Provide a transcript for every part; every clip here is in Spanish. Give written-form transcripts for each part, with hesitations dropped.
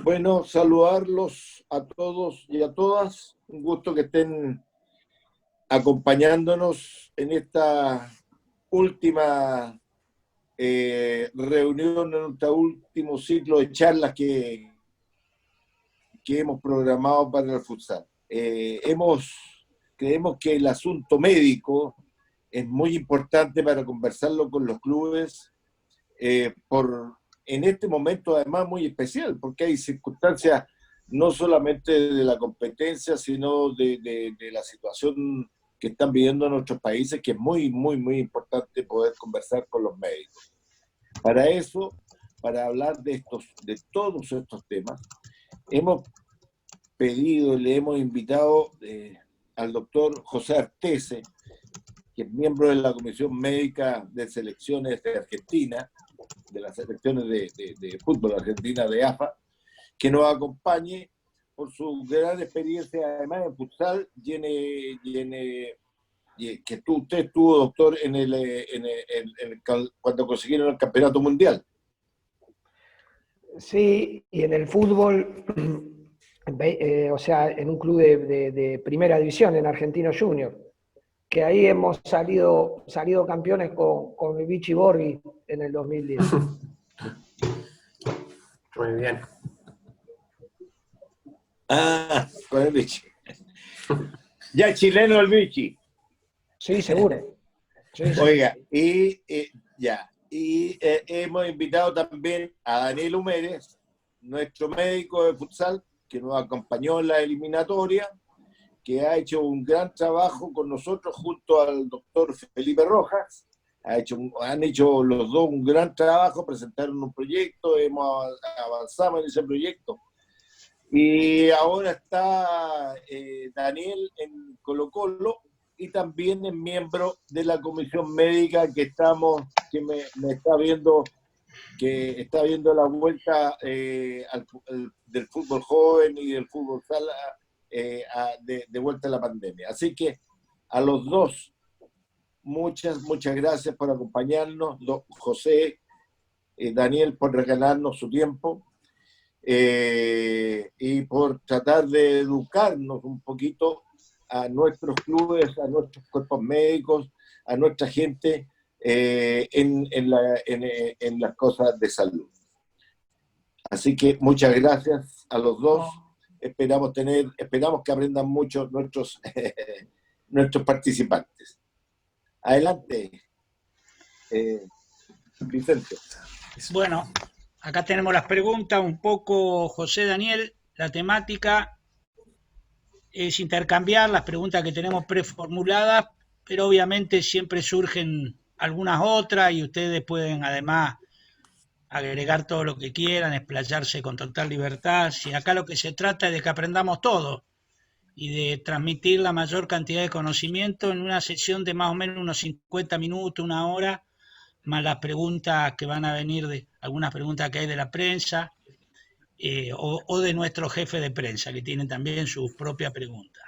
Bueno, saludarlos a todos y a todas. Un gusto que estén acompañándonos en esta última reunión, en nuestro último ciclo de charlas que hemos programado para el futsal. Creemos que el asunto médico es muy importante para conversarlo con los clubes en este momento además muy especial, porque hay circunstancias no solamente de la competencia, sino de la situación que están viviendo nuestros países, que es muy importante poder conversar con los médicos. Para eso, para hablar de todos estos temas, hemos pedido, le hemos invitado al doctor José Artese, que es miembro de la Comisión Médica de Selecciones de Argentina, de las selecciones de fútbol argentina de AFA, que nos acompañe por su gran experiencia, además en futsal, que usted estuvo, doctor, cuando consiguieron el campeonato mundial. Sí, y en el fútbol, o sea, en un club de primera división, en Argentino Junior, que ahí hemos salido campeones con el Vichy Borghi en el 2010. Muy bien. Ah, con el Vichy. Ya chileno el Vichy. Sí, seguro. Sí. Oiga, y ya. Y hemos invitado también a Daniel Humérez, nuestro médico de futsal, que nos acompañó en la eliminatoria, que ha hecho un gran trabajo con nosotros junto al doctor Felipe Rojas. Han hecho los dos un gran trabajo, presentaron un proyecto, hemos avanzado en ese proyecto. Y ahora está Daniel en Colo-Colo y también es miembro de la comisión médica que me está viendo, que está viendo la vuelta del fútbol joven y del fútbol sala de vuelta a la pandemia. Así que a los dos, muchas gracias por acompañarnos, José, Daniel, por regalarnos su tiempo. Y por tratar de educarnos un poquito a nuestros clubes, a nuestros cuerpos médicos, a nuestra gente en las cosas de salud. Así que muchas gracias a los dos. Esperamos que aprendan mucho nuestros participantes. Adelante, Vicente. Bueno, acá tenemos las preguntas, un poco, José, Daniel. La temática es intercambiar las preguntas que tenemos preformuladas, pero obviamente siempre surgen algunas otras y ustedes pueden además agregar todo lo que quieran, explayarse con total libertad. Si acá lo que se trata es de que aprendamos todo y de transmitir la mayor cantidad de conocimiento en una sesión de más o menos unos 50 minutos, una hora, más las preguntas que van a venir, de algunas preguntas que hay de la prensa o de nuestro jefe de prensa, que tiene también sus propias preguntas.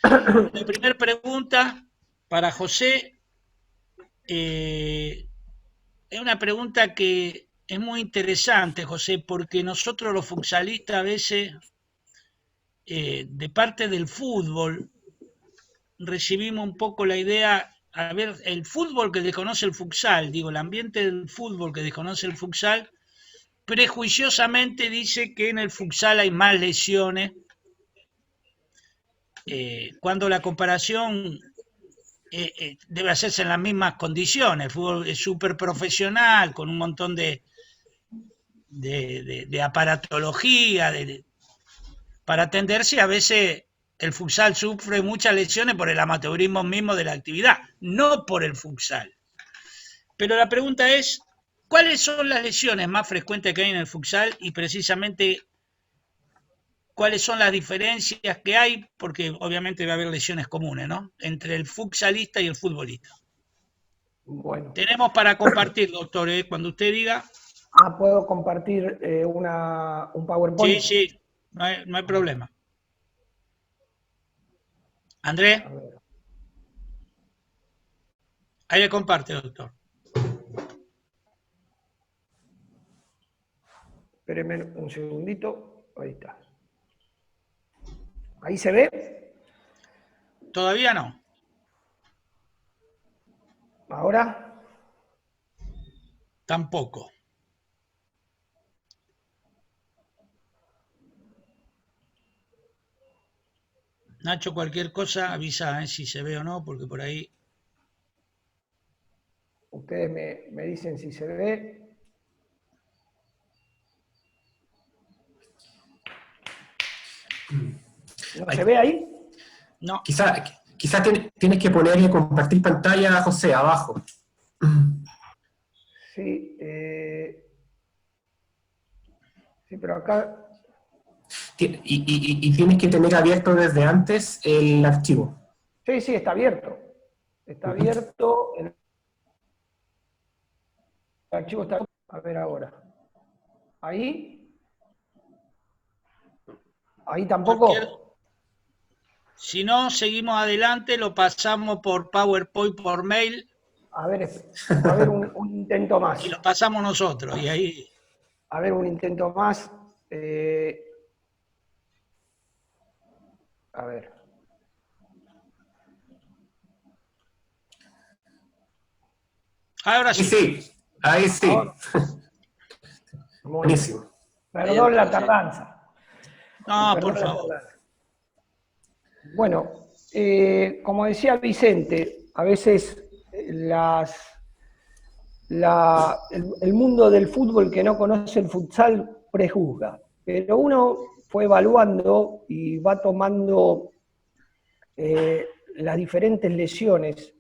La primera pregunta para José es una pregunta que es muy interesante, José, porque nosotros los futsalistas a veces, de parte del fútbol, recibimos un poco la idea, a ver, el fútbol que desconoce el futsal, digo, el ambiente del fútbol que desconoce el futsal, prejuiciosamente dice que en el futsal hay más lesiones, cuando la comparación debe hacerse en las mismas condiciones. El fútbol es súper profesional, con un montón de aparatología, para atenderse. A veces el futsal sufre muchas lesiones por el amateurismo mismo de la actividad, no por el futsal. Pero la pregunta es, ¿cuáles son las lesiones más frecuentes que hay en el futsal y precisamente cuáles son las diferencias que hay? Porque obviamente va a haber lesiones comunes, ¿no?, entre el futsalista y el futbolista. Bueno. Tenemos para compartir, doctor, cuando usted diga. ¿Puedo compartir un PowerPoint? Sí, no hay problema. Andrés, ahí le comparte, doctor. Espérenme un segundito. Ahí está. ¿Ahí se ve? Todavía no. ¿Ahora? Tampoco. Nacho, cualquier cosa avisa si se ve o no, porque por ahí... Ustedes me dicen si se ve. ¿No se ve ahí? No. Quizá tienes que ponerle compartir pantalla, José, abajo. Sí. Sí, pero acá... Y tienes que tener abierto desde antes el archivo. Sí, sí, está abierto. Está abierto. El archivo está... A ver ahora. Ahí. Ahí tampoco. Si no, seguimos adelante, lo pasamos por PowerPoint, por mail. A ver un intento más. Y lo pasamos nosotros, y ahí... A ver, un intento más. A ver. Ahora sí. Ahí sí. Ahora. Buenísimo. Perdón la tardanza. No, Perdón por la favor. tardanza. Bueno, como decía Vicente, a veces el mundo del fútbol que no conoce el futsal prejuzga, pero uno fue evaluando y va tomando las diferentes lesiones,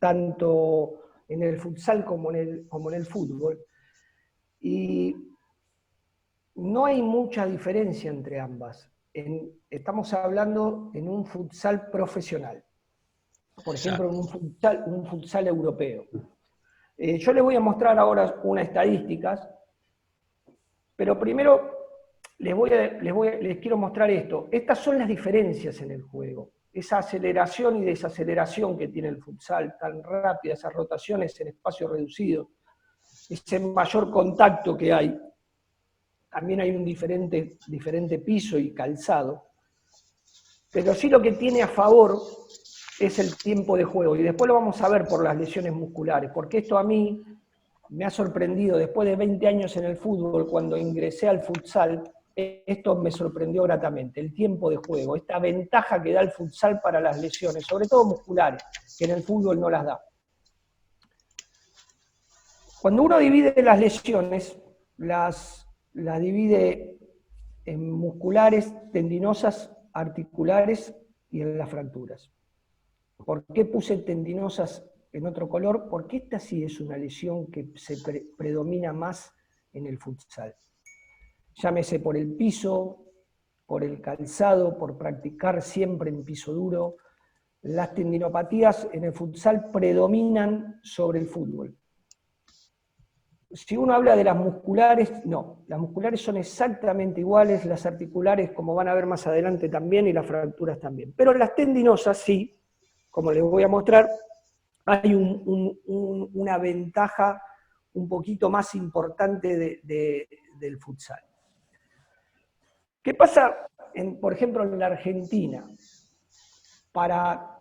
tanto en el futsal como en el fútbol, y no hay mucha diferencia entre ambas. Estamos hablando en un futsal profesional, por ejemplo, en un futsal europeo. Yo les voy a mostrar ahora unas estadísticas, pero primero les quiero mostrar esto. Estas son las diferencias en el juego. Esa aceleración y desaceleración que tiene el futsal, tan rápida, esas rotaciones en espacio reducido, ese mayor contacto que hay. También hay un diferente piso y calzado. Pero sí lo que tiene a favor es el tiempo de juego. Y después lo vamos a ver por las lesiones musculares, porque esto a mí me ha sorprendido. Después de 20 años en el fútbol, cuando ingresé al futsal, esto me sorprendió gratamente, el tiempo de juego, esta ventaja que da el futsal para las lesiones, sobre todo musculares, que en el fútbol no las da. Cuando uno divide las lesiones, las divide en musculares, tendinosas, articulares y en las fracturas. ¿Por qué puse tendinosas en otro color? Porque esta sí es una lesión que se predomina más en el futsal. Llámese por el piso, por el calzado, por practicar siempre en piso duro. Las tendinopatías en el futsal predominan sobre el fútbol. Si uno habla de las musculares, no. Las musculares son exactamente iguales, las articulares, como van a ver más adelante también, y las fracturas también. Pero las tendinosas sí, como les voy a mostrar, hay una ventaja un poquito más importante del futsal. ¿Qué pasa, por ejemplo, en la Argentina para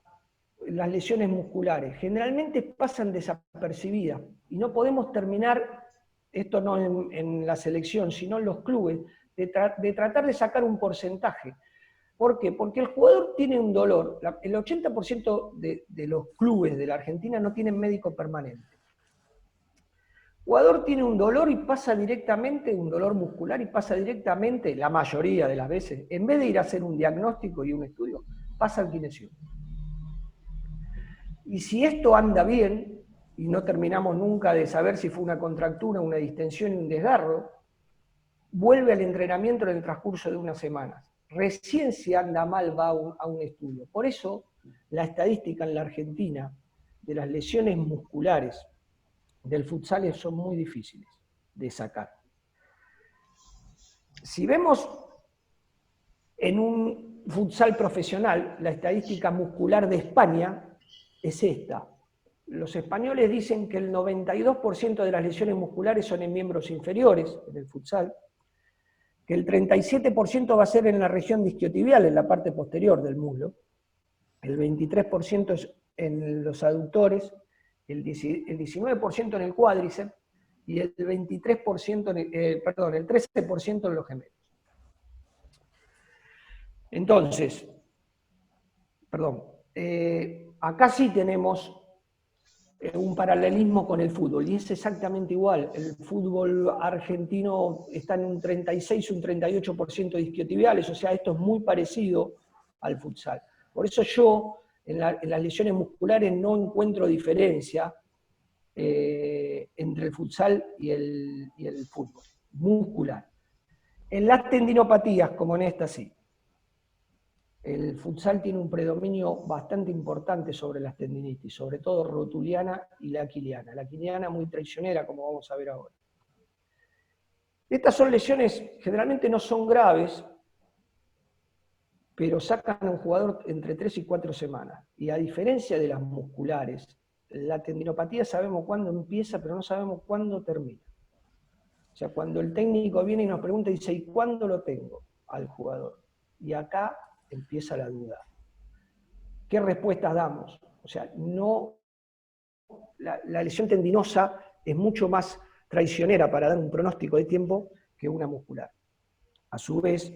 las lesiones musculares? Generalmente pasan desapercibidas y no podemos terminar, esto no en la selección, sino en los clubes, de tratar de sacar un porcentaje. ¿Por qué? Porque el jugador tiene un dolor. El 80% de los clubes de la Argentina no tienen médico permanente. El jugador tiene un dolor y pasa directamente, un dolor muscular, y pasa directamente, la mayoría de las veces, en vez de ir a hacer un diagnóstico y un estudio, pasa al kinesiólogo. Y si esto anda bien, y no terminamos nunca de saber si fue una contractura, una distensión y un desgarro, vuelve al entrenamiento en el transcurso de unas semanas. Recién si anda mal va a un estudio. Por eso la estadística en la Argentina de las lesiones musculares del futsal son muy difíciles de sacar. Si vemos en un futsal profesional, la estadística muscular de España es esta. Los españoles dicen que el 92% de las lesiones musculares son en miembros inferiores, en el futsal, que el 37% va a ser en la región disquiotibial, en la parte posterior del muslo, el 23% es en los aductores, el 19% en el cuádriceps y el 23% el 13% en los gemelos. Entonces, acá sí tenemos un paralelismo con el fútbol, y es exactamente igual. El fútbol argentino está en un 36, un 38% de isquiotibiales, o sea, esto es muy parecido al futsal. Por eso yo, en las lesiones musculares, no encuentro diferencia entre el futsal y el fútbol muscular. En las tendinopatías, como en esta, sí. El futsal tiene un predominio bastante importante sobre las tendinitis, sobre todo rotuliana y la aquiliana. La aquiliana muy traicionera, como vamos a ver ahora. Estas son lesiones, generalmente no son graves, pero sacan a un jugador entre 3 y 4 semanas. Y a diferencia de las musculares, la tendinopatía sabemos cuándo empieza, pero no sabemos cuándo termina. O sea, cuando el técnico viene y nos pregunta y dice, ¿y cuándo lo tengo al jugador? Y acá empieza la duda. ¿Qué respuestas damos? O sea, la lesión tendinosa es mucho más traicionera para dar un pronóstico de tiempo que una muscular. A su vez,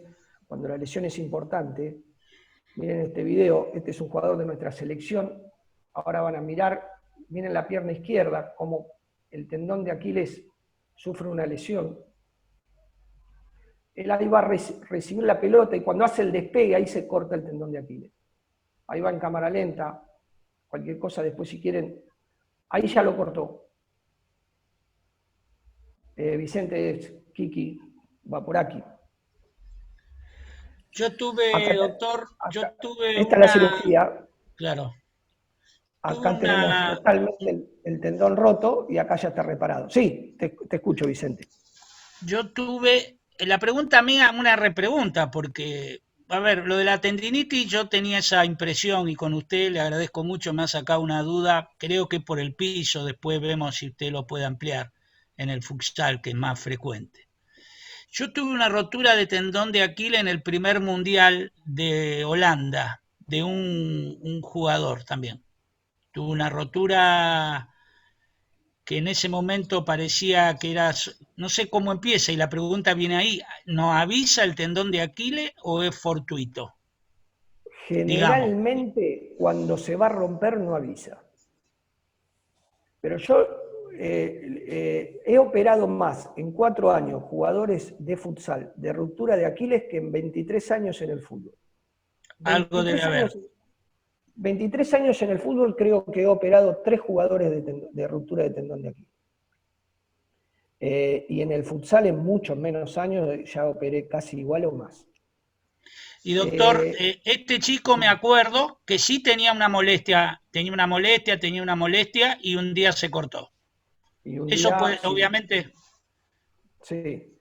cuando la lesión es importante, miren este video, este es un jugador de nuestra selección, ahora van a mirar, miren la pierna izquierda, como el tendón de Aquiles sufre una lesión. Él ahí va a recibir la pelota y cuando hace el despegue, ahí se corta el tendón de Aquiles. Ahí va en cámara lenta, cualquier cosa después si quieren, ahí ya lo cortó. Vicente Kiki va por aquí. Yo tuve, Acá, doctor, esta es la cirugía. Claro. Acá tenemos totalmente el tendón roto y acá ya está reparado. Sí, te escucho, Vicente. Yo tuve, la pregunta mía, una repregunta, porque, a ver, lo de la tendinitis, yo tenía esa impresión y con usted le agradezco mucho, me ha sacado una duda, creo que por el piso, después vemos si usted lo puede ampliar en el futsal, que es más frecuente. Yo tuve una rotura de tendón de Aquiles en el primer mundial de Holanda, de un jugador también. Tuve una rotura que en ese momento parecía que era, no sé cómo empieza, y la pregunta viene ahí, ¿no avisa el tendón de Aquiles o es fortuito? Digamos. Generalmente, cuando se va a romper, no avisa. Pero yo he operado más en 4 años jugadores de futsal de ruptura de Aquiles que en 23 años en el fútbol. Algo debe haber. 23 años en el fútbol creo que he operado 3 jugadores de ruptura de tendón de Aquiles. Y en el futsal en muchos menos años ya operé casi igual o más. Y doctor, este chico me acuerdo que sí tenía una molestia y un día se cortó. Eso día, puede, sí, obviamente. Sí.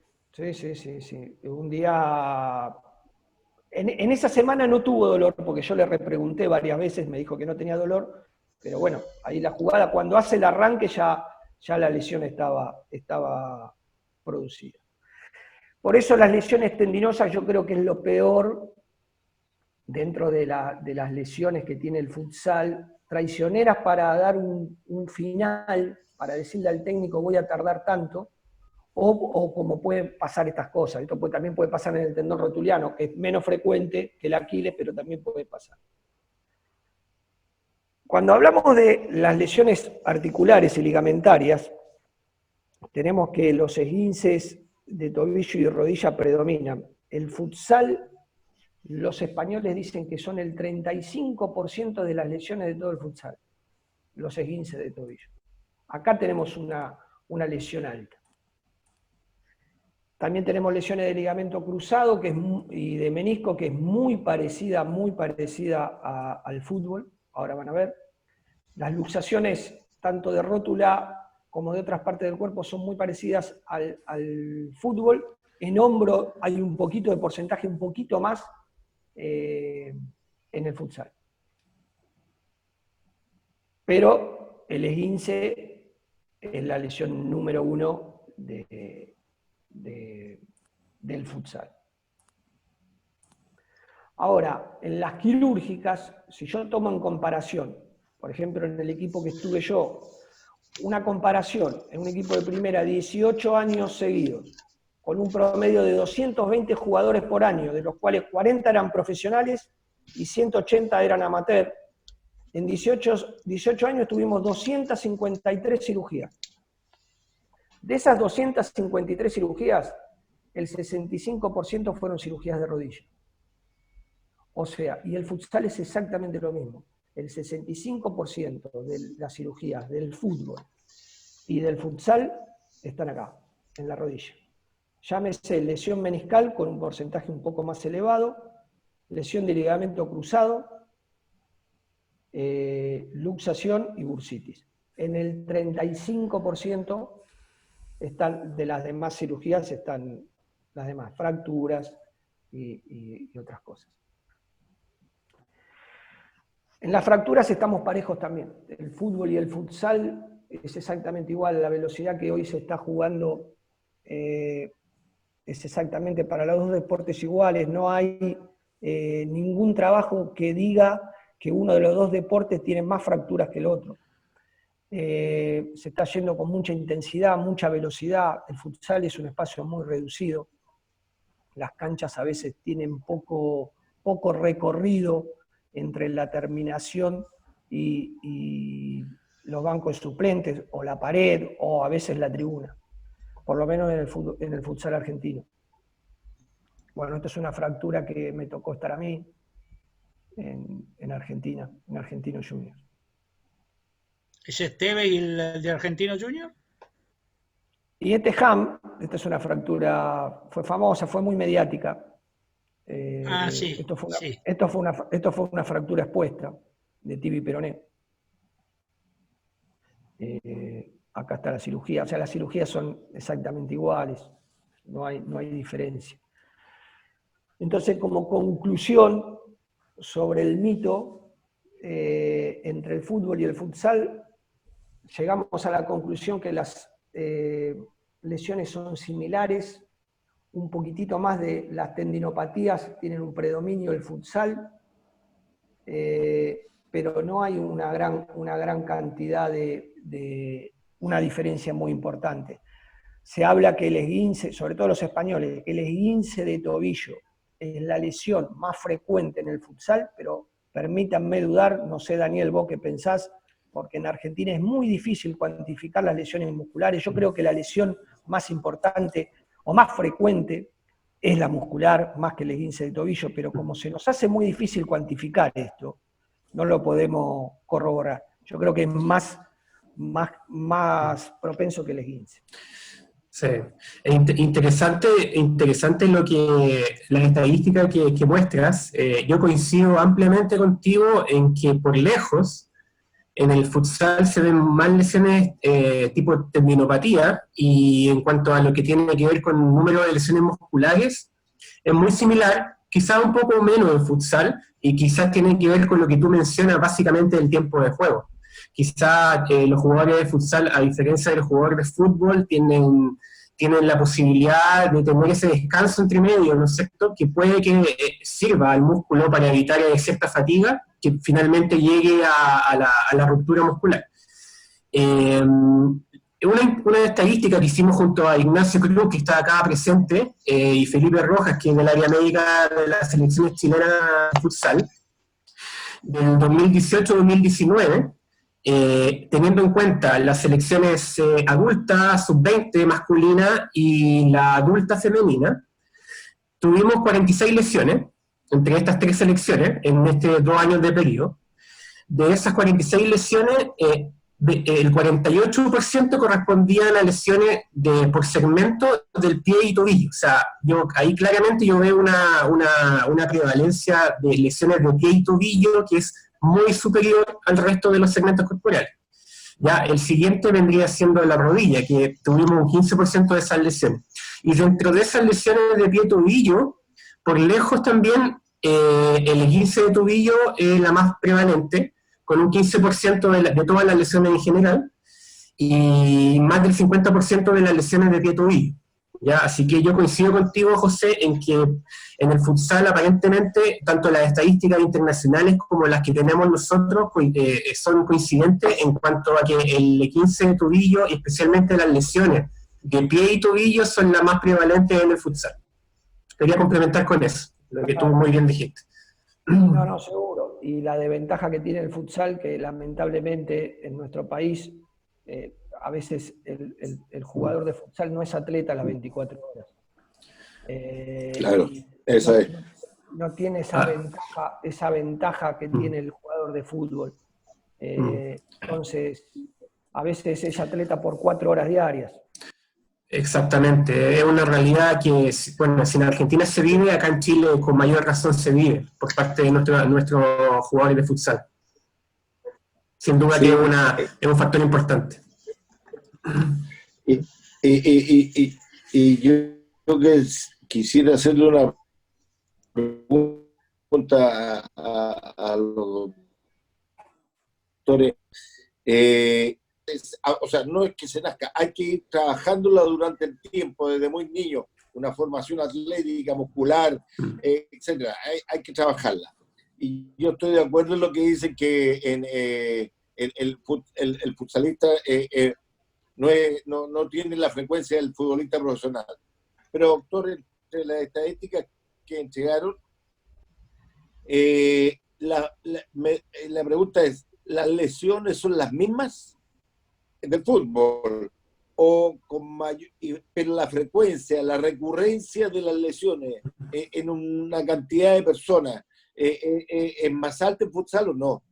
Un día. En esa semana no tuvo dolor, porque yo le repregunté varias veces, me dijo que no tenía dolor, pero bueno, ahí la jugada, cuando hace el arranque ya la lesión estaba producida. Por eso las lesiones tendinosas yo creo que es lo peor dentro de las lesiones que tiene el futsal, traicioneras para dar un final, para decirle al técnico voy a tardar tanto, o como pueden pasar estas cosas. Esto también puede pasar en el tendón rotuliano, que es menos frecuente que el Aquiles, pero también puede pasar. Cuando hablamos de las lesiones articulares y ligamentarias, tenemos que los esguinces de tobillo y rodilla predominan. El futsal, los españoles dicen que son el 35% de las lesiones de todo el futsal, los esguinces de tobillo. Acá tenemos una lesión alta. También tenemos lesiones de ligamento cruzado y de menisco, que es muy parecida al fútbol. Ahora van a ver. Las luxaciones, tanto de rótula como de otras partes del cuerpo, son muy parecidas al fútbol. En hombro hay un poquito de porcentaje, un poquito más en el futsal. Pero el esguince es la lesión número 1 de del futsal. Ahora, en las quirúrgicas, si yo tomo en comparación, por ejemplo, en el equipo que estuve yo, una comparación en un equipo de primera 18 años seguidos, con un promedio de 220 jugadores por año, de los cuales 40 eran profesionales y 180 eran amateur, en 18 años tuvimos 253 cirugías. De esas 253 cirugías, el 65% fueron cirugías de rodilla. O sea, y el futsal es exactamente lo mismo. El 65% de las cirugías del fútbol y del futsal están acá, en la rodilla. Llámese lesión meniscal con un porcentaje un poco más elevado, lesión de ligamento cruzado, luxación y bursitis. En el 35% están, de las demás cirugías están las demás, fracturas y otras cosas. En las fracturas estamos parejos también. El fútbol y el futsal es exactamente igual. La velocidad que hoy se está jugando es exactamente para los dos deportes iguales. No hay ningún trabajo que diga que uno de los dos deportes tiene más fracturas que el otro. Se está yendo con mucha intensidad, mucha velocidad. El futsal es un espacio muy reducido. Las canchas a veces tienen poco recorrido entre la terminación y los bancos suplentes, o la pared, o a veces la tribuna. Por lo menos en el futsal argentino. Bueno, esta es una fractura que me tocó estar a mí en Argentina, en Argentino Juniors. ¿Es Esteve y el de Argentino Junior? Y esta es una fractura, fue famosa, fue muy mediática. Sí. Esto fue una fractura expuesta de tibia y peroné. Acá está la cirugía, o sea, las cirugías son exactamente iguales, no hay diferencia. Entonces, como conclusión sobre el mito entre el fútbol y el futsal, llegamos a la conclusión que las lesiones son similares, un poquitito más de las tendinopatías tienen un predominio del futsal, pero no hay una gran cantidad una diferencia muy importante. Se habla que el esguince, sobre todo los españoles, que el esguince de tobillo es la lesión más frecuente en el futsal, pero permítanme dudar, no sé, Daniel, vos qué pensás, porque en Argentina es muy difícil cuantificar las lesiones musculares. Yo creo que la lesión más importante o más frecuente es la muscular, más que el esguince de tobillo, pero como se nos hace muy difícil cuantificar esto, no lo podemos corroborar. Yo creo que es más propenso que el esguince. Sí, es interesante las estadísticas que muestras. Yo coincido ampliamente contigo en que por lejos en el futsal se ven más lesiones tipo tendinopatía, y en cuanto a lo que tiene que ver con el número de lesiones musculares, es muy similar, quizás un poco menos en futsal, y quizás tiene que ver con lo que tú mencionas básicamente del tiempo de juego. Quizás los jugadores de futsal, a diferencia de los jugadores de fútbol, tienen la posibilidad de tener ese descanso entre medio, ¿no es cierto?, que puede que sirva al músculo para evitar cierta fatiga, que finalmente llegue a la ruptura muscular. Una estadística que hicimos junto a Ignacio Cruz, que está acá presente, y Felipe Rojas, que es del área médica de la selección chilena de futsal, del 2018-2019, teniendo en cuenta las selecciones adultas, sub-20 masculina y la adulta femenina, tuvimos 46 lesiones entre estas tres selecciones en estos 2 años de periodo. De esas 46 lesiones, el 48% correspondían a lesiones por segmento del pie y tobillo. O sea, ahí claramente yo veo una prevalencia de lesiones de pie y tobillo que es muy superior al resto de los segmentos corporales. Ya, el siguiente vendría siendo la rodilla, que tuvimos un 15% de esas lesiones. Y dentro de esas lesiones de pie y tobillo, por lejos también el esguince de tobillo es la más prevalente, con un 15% de todas las lesiones en general, y más del 50% de las lesiones de pie y tobillo. ¿ya? Así que yo coincido contigo, José, en que en el futsal aparentemente tanto las estadísticas internacionales como las que tenemos nosotros son coincidentes en cuanto a que el E15 de tobillo y especialmente las lesiones de pie y tobillo son las más prevalentes en el futsal. Quería complementar con eso, lo que tú muy bien dijiste. No, no, seguro. Y la desventaja que tiene el futsal, que lamentablemente en nuestro país, a veces el jugador de futsal no es atleta a las 24 horas. Claro, esa es. No tiene esa ventaja que tiene el jugador de fútbol. Entonces, a veces es atleta por 4 horas diarias. Exactamente, es una realidad que, bueno, si en Argentina se vive, acá en Chile con mayor razón se vive por parte de nuestros jugadores de futsal. Sin duda Sí. que es un factor importante. Y yo creo que quisiera hacerle una pregunta a los doctores. O sea, no es que se nazca, hay que ir trabajándola durante el tiempo, desde muy niño, una formación atlética, muscular, etcétera. Hay que trabajarla. Y yo estoy de acuerdo en lo que dicen que el futbolista no tiene la frecuencia del futbolista profesional. Pero, doctor, entre las estadísticas que entregaron, la pregunta es, ¿las lesiones son las mismas del fútbol? O con mayor, pero la frecuencia, la recurrencia de las lesiones en una cantidad de personas es más alta en futsal o no,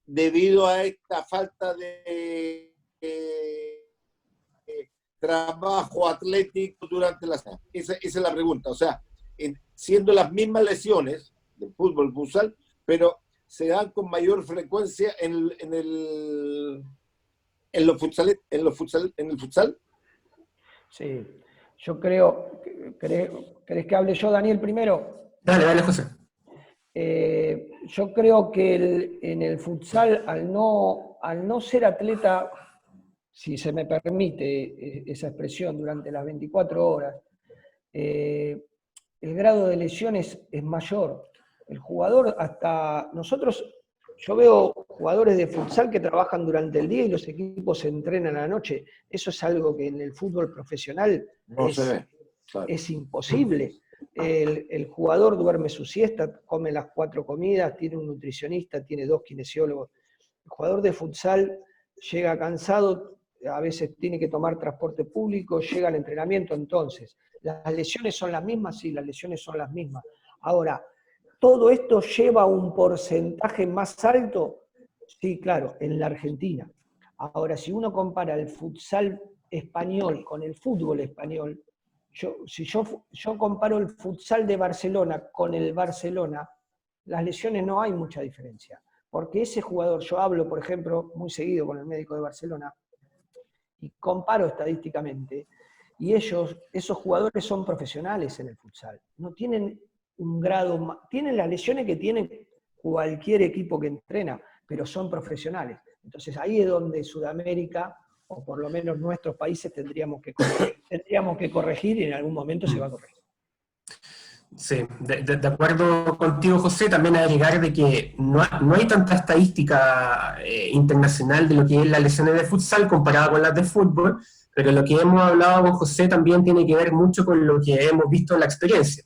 debido a esta falta de trabajo atlético durante la semana. Esa es la pregunta. O sea, siendo las mismas lesiones del fútbol, futsal, pero se dan con mayor frecuencia en el futsal. Sí, yo creo, ¿querés que hable yo, Daniel, primero? Dale, José. Yo creo que en el futsal, al no ser atleta, si se me permite esa expresión, durante las 24 horas, el grado de lesiones es mayor. El jugador, yo veo jugadores de futsal que trabajan durante el día y los equipos se entrenan a la noche. Eso es algo que en el fútbol profesional es imposible. El jugador duerme su siesta, come las 4 comidas, tiene un nutricionista, tiene 2 kinesiólogos. El jugador de futsal llega cansado, a veces tiene que tomar transporte público, llega al entrenamiento. Entonces, ¿las lesiones son las mismas? Sí, las lesiones son las mismas. Ahora, ¿todo esto lleva a un porcentaje más alto? Sí, claro, en la Argentina. Ahora, si uno compara el futsal español con el fútbol español, si yo comparo el futsal de Barcelona con el Barcelona, las lesiones no hay mucha diferencia. Porque ese jugador, yo hablo, por ejemplo, muy seguido con el médico de Barcelona, y comparo estadísticamente, y esos jugadores son profesionales en el futsal. No tienen un grado, tienen las lesiones que tiene cualquier equipo que entrena, pero son profesionales. Entonces ahí es donde Sudamérica, o por lo menos nuestros países, tendríamos que corregir y en algún momento se va a corregir. Sí, de acuerdo contigo, José, también agregar de que no hay tanta estadística internacional de lo que es las lesiones de futsal comparada con las de fútbol, pero lo que hemos hablado con José también tiene que ver mucho con lo que hemos visto en la experiencia.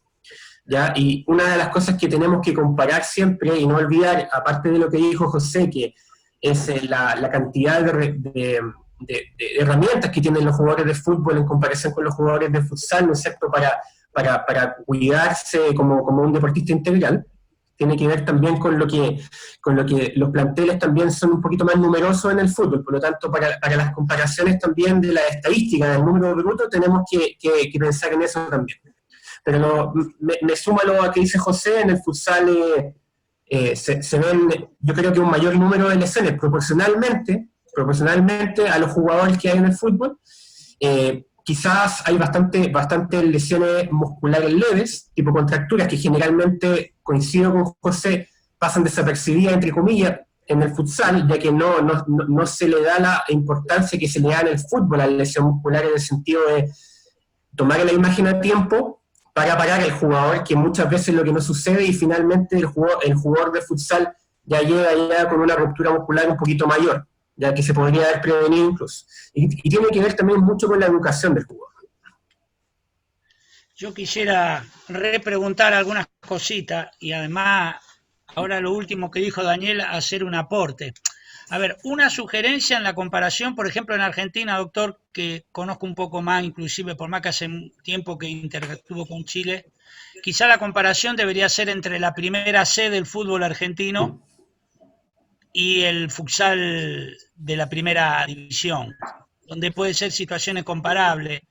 ¿Ya? Y una de las cosas que tenemos que comparar siempre y no olvidar, aparte de lo que dijo José, que es la cantidad de herramientas que tienen los jugadores de fútbol en comparación con los jugadores de futsal, ¿no es cierto?, para cuidarse como un deportista integral, tiene que ver también con lo que los planteles también son un poquito más numerosos en el fútbol. Por lo tanto, para las comparaciones también de la estadística del número bruto, tenemos que pensar en eso también. Pero me sumo a lo que dice José, en el futsal se ven, yo creo que un mayor número de lesiones proporcionalmente a los jugadores que hay en el fútbol. Quizás hay bastante lesiones musculares leves, tipo contracturas, que generalmente, coincido con José, pasan desapercibidas, entre comillas, en el futsal, ya que no se le da la importancia que se le da en el fútbol a la lesión muscular, en el sentido de tomar la imagen a tiempo para parar al jugador, que muchas veces es lo que no sucede, y finalmente el jugador de futsal ya llega ya con una ruptura muscular un poquito mayor, ya que se podría haber prevenido incluso. Y tiene que ver también mucho con la educación del jugador. Yo quisiera repreguntar algunas cositas y además, ahora lo último que dijo Daniel, hacer un aporte. A ver, una sugerencia en la comparación, por ejemplo, en Argentina, doctor, que conozco un poco más, inclusive por más que hace tiempo que interactúo con Chile, quizá la comparación debería ser entre la primera C del fútbol argentino y el futsal de la primera división, donde puede ser situaciones comparables.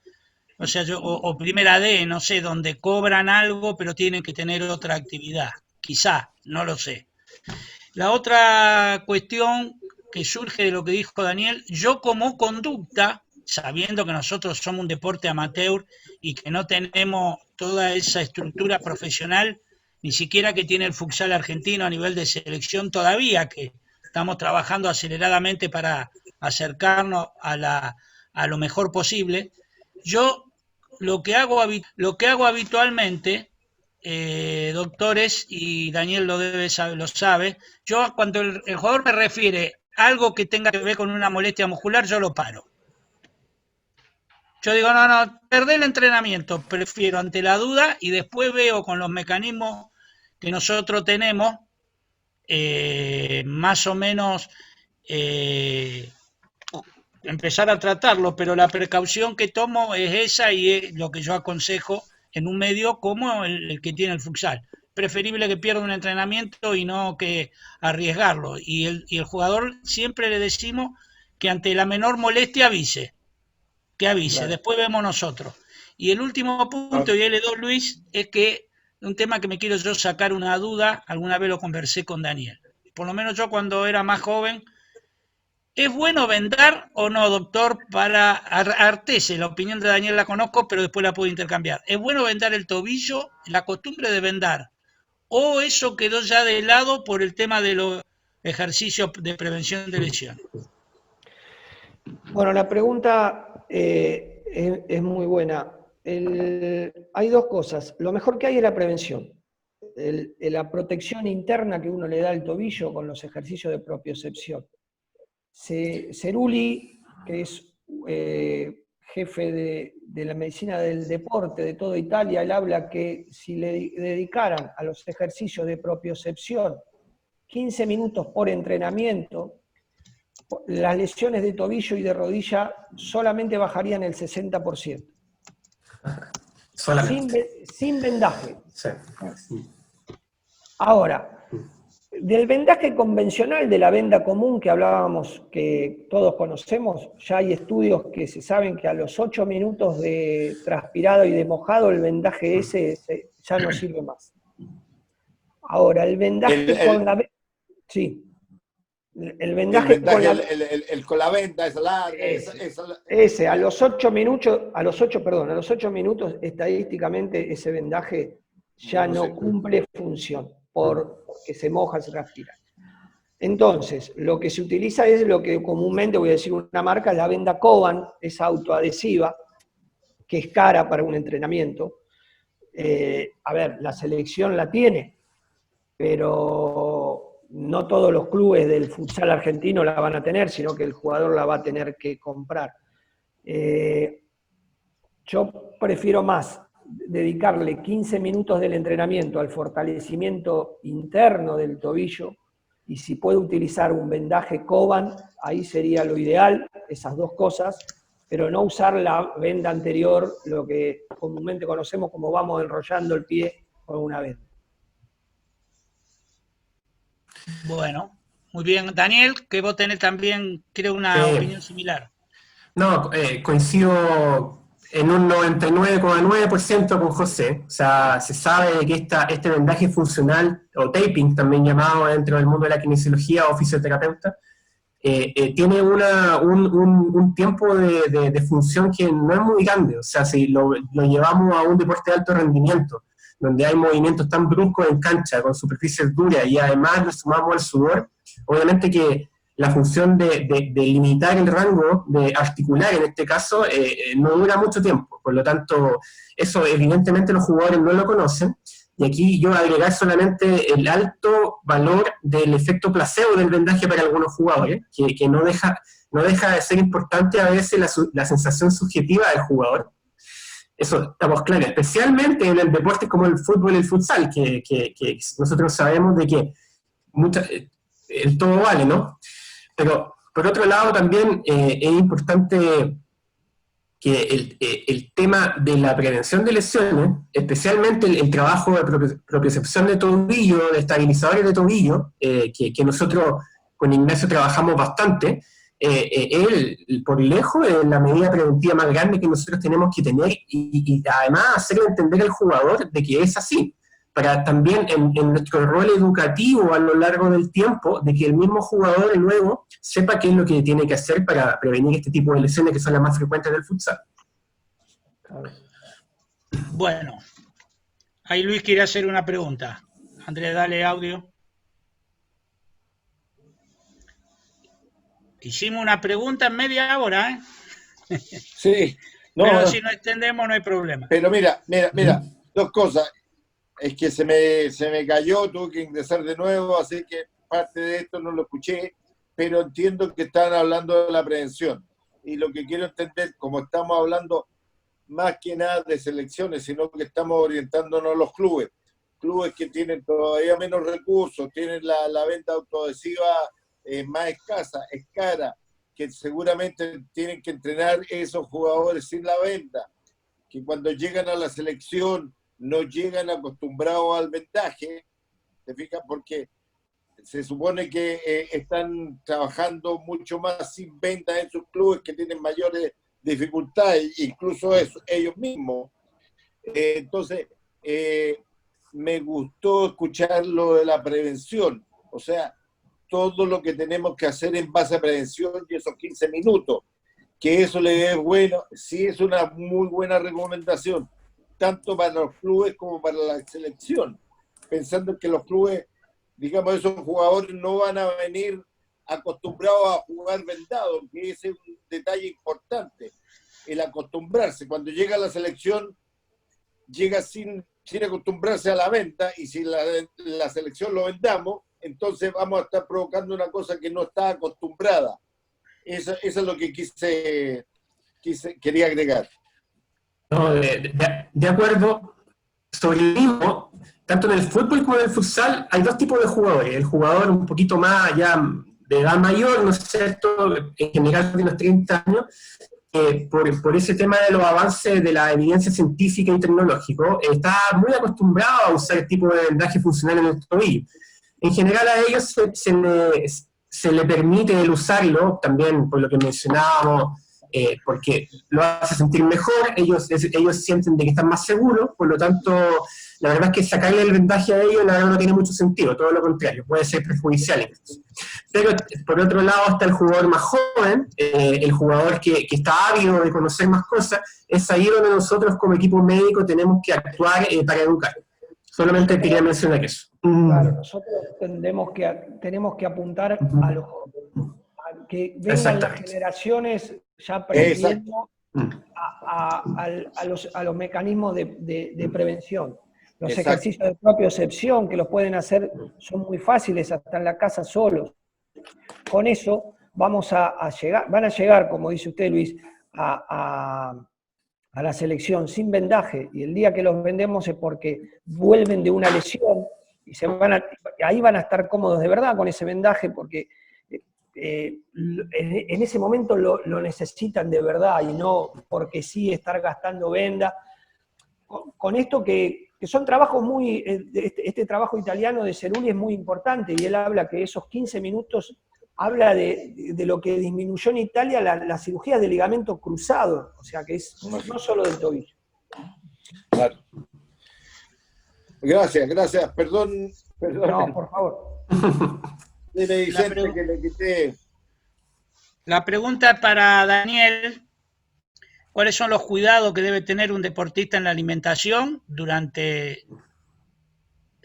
O sea, o primera D, no sé, donde cobran algo, pero tienen que tener otra actividad. Quizá, no lo sé. La otra cuestión que surge de lo que dijo Daniel, yo como conducta, sabiendo que nosotros somos un deporte amateur y que no tenemos toda esa estructura profesional, ni siquiera que tiene el futsal argentino a nivel de selección todavía, que estamos trabajando aceleradamente para acercarnos a lo mejor posible. Yo lo que hago habitualmente, doctores, y Daniel lo sabe, yo cuando el jugador me refiere algo que tenga que ver con una molestia muscular, yo lo paro. Yo digo, no, perdé el entrenamiento, prefiero ante la duda y después veo con los mecanismos que nosotros tenemos, más o menos empezar a tratarlo, pero la precaución que tomo es esa y es lo que yo aconsejo en un medio como el que tiene el futsal. Preferible que pierda un entrenamiento y no que arriesgarlo. Y el jugador siempre le decimos que ante la menor molestia avise, claro. Después vemos nosotros. Y el último punto, y L2 Luis, es que un tema que me quiero yo sacar una duda, alguna vez lo conversé con Daniel. Por lo menos yo cuando era más joven, ¿es bueno vendar o no, doctor? Para Artese, la opinión de Daniel la conozco, pero después la puedo intercambiar. ¿Es bueno vendar el tobillo, la costumbre de vendar? ¿O eso quedó ya de lado por el tema de los ejercicios de prevención de lesiones? Bueno, la pregunta es muy buena. Hay dos cosas. Lo mejor que hay es la prevención. La protección interna que uno le da al tobillo con los ejercicios de propiocepción. Cerulli, que es jefe de la medicina del deporte de toda Italia, él habla que si le dedicaran a los ejercicios de propiocepción 15 minutos por entrenamiento, las lesiones de tobillo y de rodilla solamente bajarían el 60%. Sin vendaje. Sí. Ahora, del vendaje convencional, de la venda común que hablábamos, que todos conocemos, ya hay estudios que se saben que a los 8 minutos de transpirado y de mojado el vendaje ese ya no sirve más. Ahora, el vendaje con la venda... Sí. El vendaje con la venda, ese, a los 8 minutos, estadísticamente ese vendaje ya no cumple función, porque se moja, se transpira. Entonces, lo que se utiliza es lo que comúnmente, voy a decir una marca, la venda Coban, es autoadhesiva, que es cara para un entrenamiento. A ver, la selección la tiene, pero no todos los clubes del futsal argentino la van a tener, sino que el jugador la va a tener que comprar. Yo prefiero más dedicarle 15 minutos del entrenamiento al fortalecimiento interno del tobillo, y si puede utilizar un vendaje Coban, ahí sería lo ideal, esas dos cosas, pero no usar la venda anterior, lo que comúnmente conocemos como vamos enrollando el pie con una venda. Bueno, muy bien. Daniel, que vos tenés también, creo, una opinión similar. No, coincido en un 99,9% con José. O sea, se sabe que este vendaje funcional, o taping también llamado dentro del mundo de la kinesiología o fisioterapeuta, tiene un tiempo de función que no es muy grande. O sea, si lo llevamos a un deporte de alto rendimiento, donde hay movimientos tan bruscos en cancha, con superficies duras, y además le sumamos el sudor, obviamente que la función de limitar el rango, de articular en este caso, no dura mucho tiempo. Por lo tanto, eso evidentemente los jugadores no lo conocen. Y aquí yo agregar solamente el alto valor del efecto placebo del vendaje para algunos jugadores, que no deja de ser importante a veces la sensación subjetiva del jugador. Eso estamos claros, especialmente en el deporte como el fútbol y el futsal, que nosotros sabemos de que el todo vale, ¿no? Pero por otro lado también es importante que el tema de la prevención de lesiones, especialmente el trabajo de propiocepción de tobillo, de estabilizadores de tobillo, que nosotros con Ignacio trabajamos bastante, por lejos es la medida preventiva más grande que nosotros tenemos que tener y además hacerle entender al jugador de que es así, para también en nuestro rol educativo a lo largo del tiempo, de que el mismo jugador luego sepa qué es lo que tiene que hacer para prevenir este tipo de lesiones que son las más frecuentes del futsal. Bueno, ahí Luis quiere hacer una pregunta. Andrés, dale audio. Hicimos una pregunta en media hora, ¿eh? Sí. No, pero si no extendemos no hay problema. Pero mira, dos cosas. Es que se me cayó, tuve que ingresar de nuevo, así que parte de esto no lo escuché, pero entiendo que están hablando de la prevención. Y lo que quiero entender, como estamos hablando más que nada de selecciones, sino que estamos orientándonos a los clubes que tienen todavía menos recursos, tienen la venta autoadhesiva más escasa, es cara, que seguramente tienen que entrenar esos jugadores sin la venda, que cuando llegan a la selección no llegan acostumbrados al vendaje, ¿te fijas? Porque se supone que están trabajando mucho más sin venta en sus clubes que tienen mayores dificultades, incluso eso, ellos mismos. Entonces, me gustó escuchar lo de la prevención, o sea, todo lo que tenemos que hacer en base a prevención y esos 15 minutos, que eso le es bueno, sí es una muy buena recomendación, tanto para los clubes como para la selección, pensando que los clubes, digamos, esos jugadores no van a venir acostumbrados a jugar vendados, que ese es un detalle importante, el acostumbrarse. Cuando llega a la selección, llega sin acostumbrarse a la venta, y si la selección lo vendamos, entonces vamos a estar provocando una cosa que no está acostumbrada. Eso es lo que quería agregar. No, de acuerdo. Sobre el mismo, tanto en el fútbol como en el futsal, hay dos tipos de jugadores. El jugador un poquito más ya de edad mayor, ¿no es cierto?, en general de unos 30 años, por ese tema de los avances de la evidencia científica y tecnológico, está muy acostumbrado a usar el tipo de vendaje funcional en el tobillo. En general a ellos se le permite el usarlo, también por lo que mencionábamos, porque lo hace sentir mejor, ellos sienten de que están más seguros, por lo tanto, la verdad es que sacarle el vendaje a ellos, la verdad no tiene mucho sentido, todo lo contrario, puede ser perjudicial. Pero, por otro lado, está el jugador más joven, el jugador que está ávido de conocer más cosas, es ahí donde nosotros como equipo médico tenemos que actuar para educar. Solamente quería mencionar eso. Claro, nosotros tenemos que apuntar a que vengan las generaciones ya aprendiendo a los mecanismos de prevención. Los ejercicios de propiocepción que los pueden hacer son muy fáciles, hasta en la casa solos. Con eso van a llegar, como dice usted, Luis, a la selección sin vendaje, y el día que los vendemos es porque vuelven de una lesión y ahí van a estar cómodos de verdad con ese vendaje, porque en ese momento lo necesitan de verdad y no porque sí estar gastando venda. Con esto que son trabajos este trabajo italiano de Cerulli es muy importante, y él habla que esos 15 minutos habla de lo que disminuyó en Italia la cirugía de ligamento cruzado, o sea que es no solo del tobillo. Claro. Gracias, perdón. No, por favor. La pregunta es para Daniel. ¿Cuáles son los cuidados que debe tener un deportista en la alimentación durante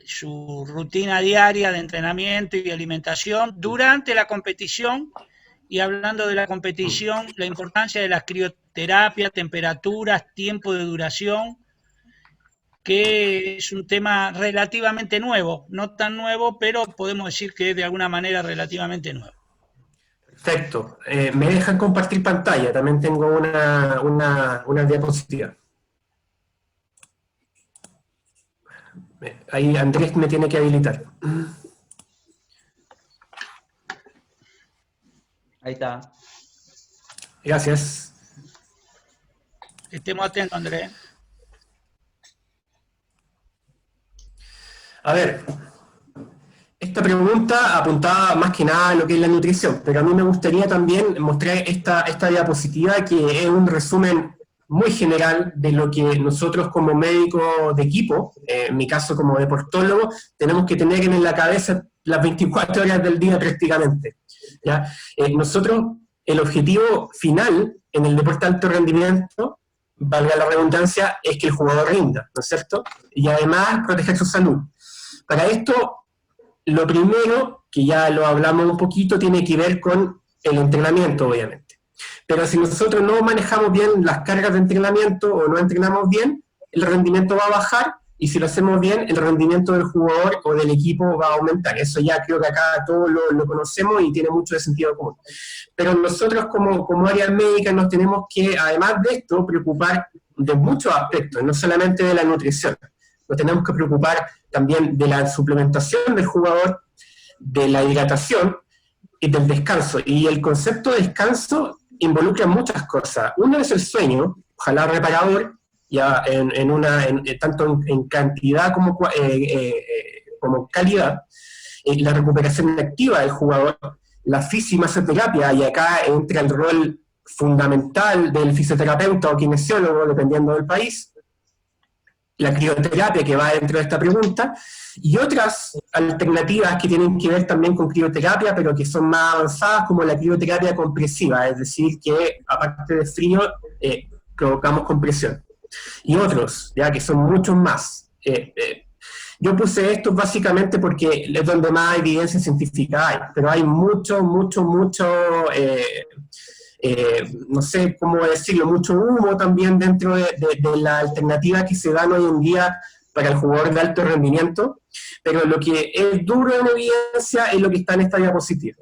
su rutina diaria de entrenamiento y de alimentación durante la competición. Y hablando de la competición, la importancia de las crioterapias, temperaturas, tiempo de duración, que es un tema relativamente nuevo, no tan nuevo, pero podemos decir que es de alguna manera relativamente nuevo. Perfecto. Me dejan compartir pantalla, también tengo una diapositiva. Ahí Andrés me tiene que habilitar. Ahí está. Gracias. Estemos atentos, Andrés. A ver, esta pregunta apuntaba más que nada a lo que es la nutrición, pero a mí me gustaría también mostrar esta diapositiva que es un resumen muy general de lo que nosotros como médicos de equipo, en mi caso como deportólogo, tenemos que tener en la cabeza las 24 horas del día prácticamente. ¿Ya? Nosotros, el objetivo final en el deporte de alto rendimiento, valga la redundancia, es que el jugador rinda, ¿no es cierto? Y además proteger su salud. Para esto, lo primero, que ya lo hablamos un poquito, tiene que ver con el entrenamiento, obviamente. Pero si nosotros no manejamos bien las cargas de entrenamiento o no entrenamos bien, el rendimiento va a bajar, y si lo hacemos bien, el rendimiento del jugador o del equipo va a aumentar. Eso ya creo que acá todos lo conocemos y tiene mucho de sentido común. Pero nosotros como área médica nos tenemos que, además de esto, preocupar de muchos aspectos, no solamente de la nutrición. Nos tenemos que preocupar también de la suplementación del jugador, de la hidratación y del descanso. Y el concepto de descanso involucra muchas cosas. Uno es el sueño, ojalá reparador, ya tanto en cantidad como calidad, la recuperación activa del jugador, la fisimasoterapia, y acá entra el rol fundamental del fisioterapeuta o kinesiólogo, dependiendo del país, la crioterapia que va dentro de esta pregunta, y otras alternativas que tienen que ver también con crioterapia, pero que son más avanzadas, como la crioterapia compresiva, es decir, que aparte de frío, provocamos compresión. Y otros, ya que son muchos más. Yo puse esto básicamente porque es donde más evidencia científica hay, pero hay mucho, no sé cómo decirlo, mucho humo también dentro de la alternativa que se dan hoy en día para el jugador de alto rendimiento, pero lo que es duro en evidencia es lo que está en esta diapositiva.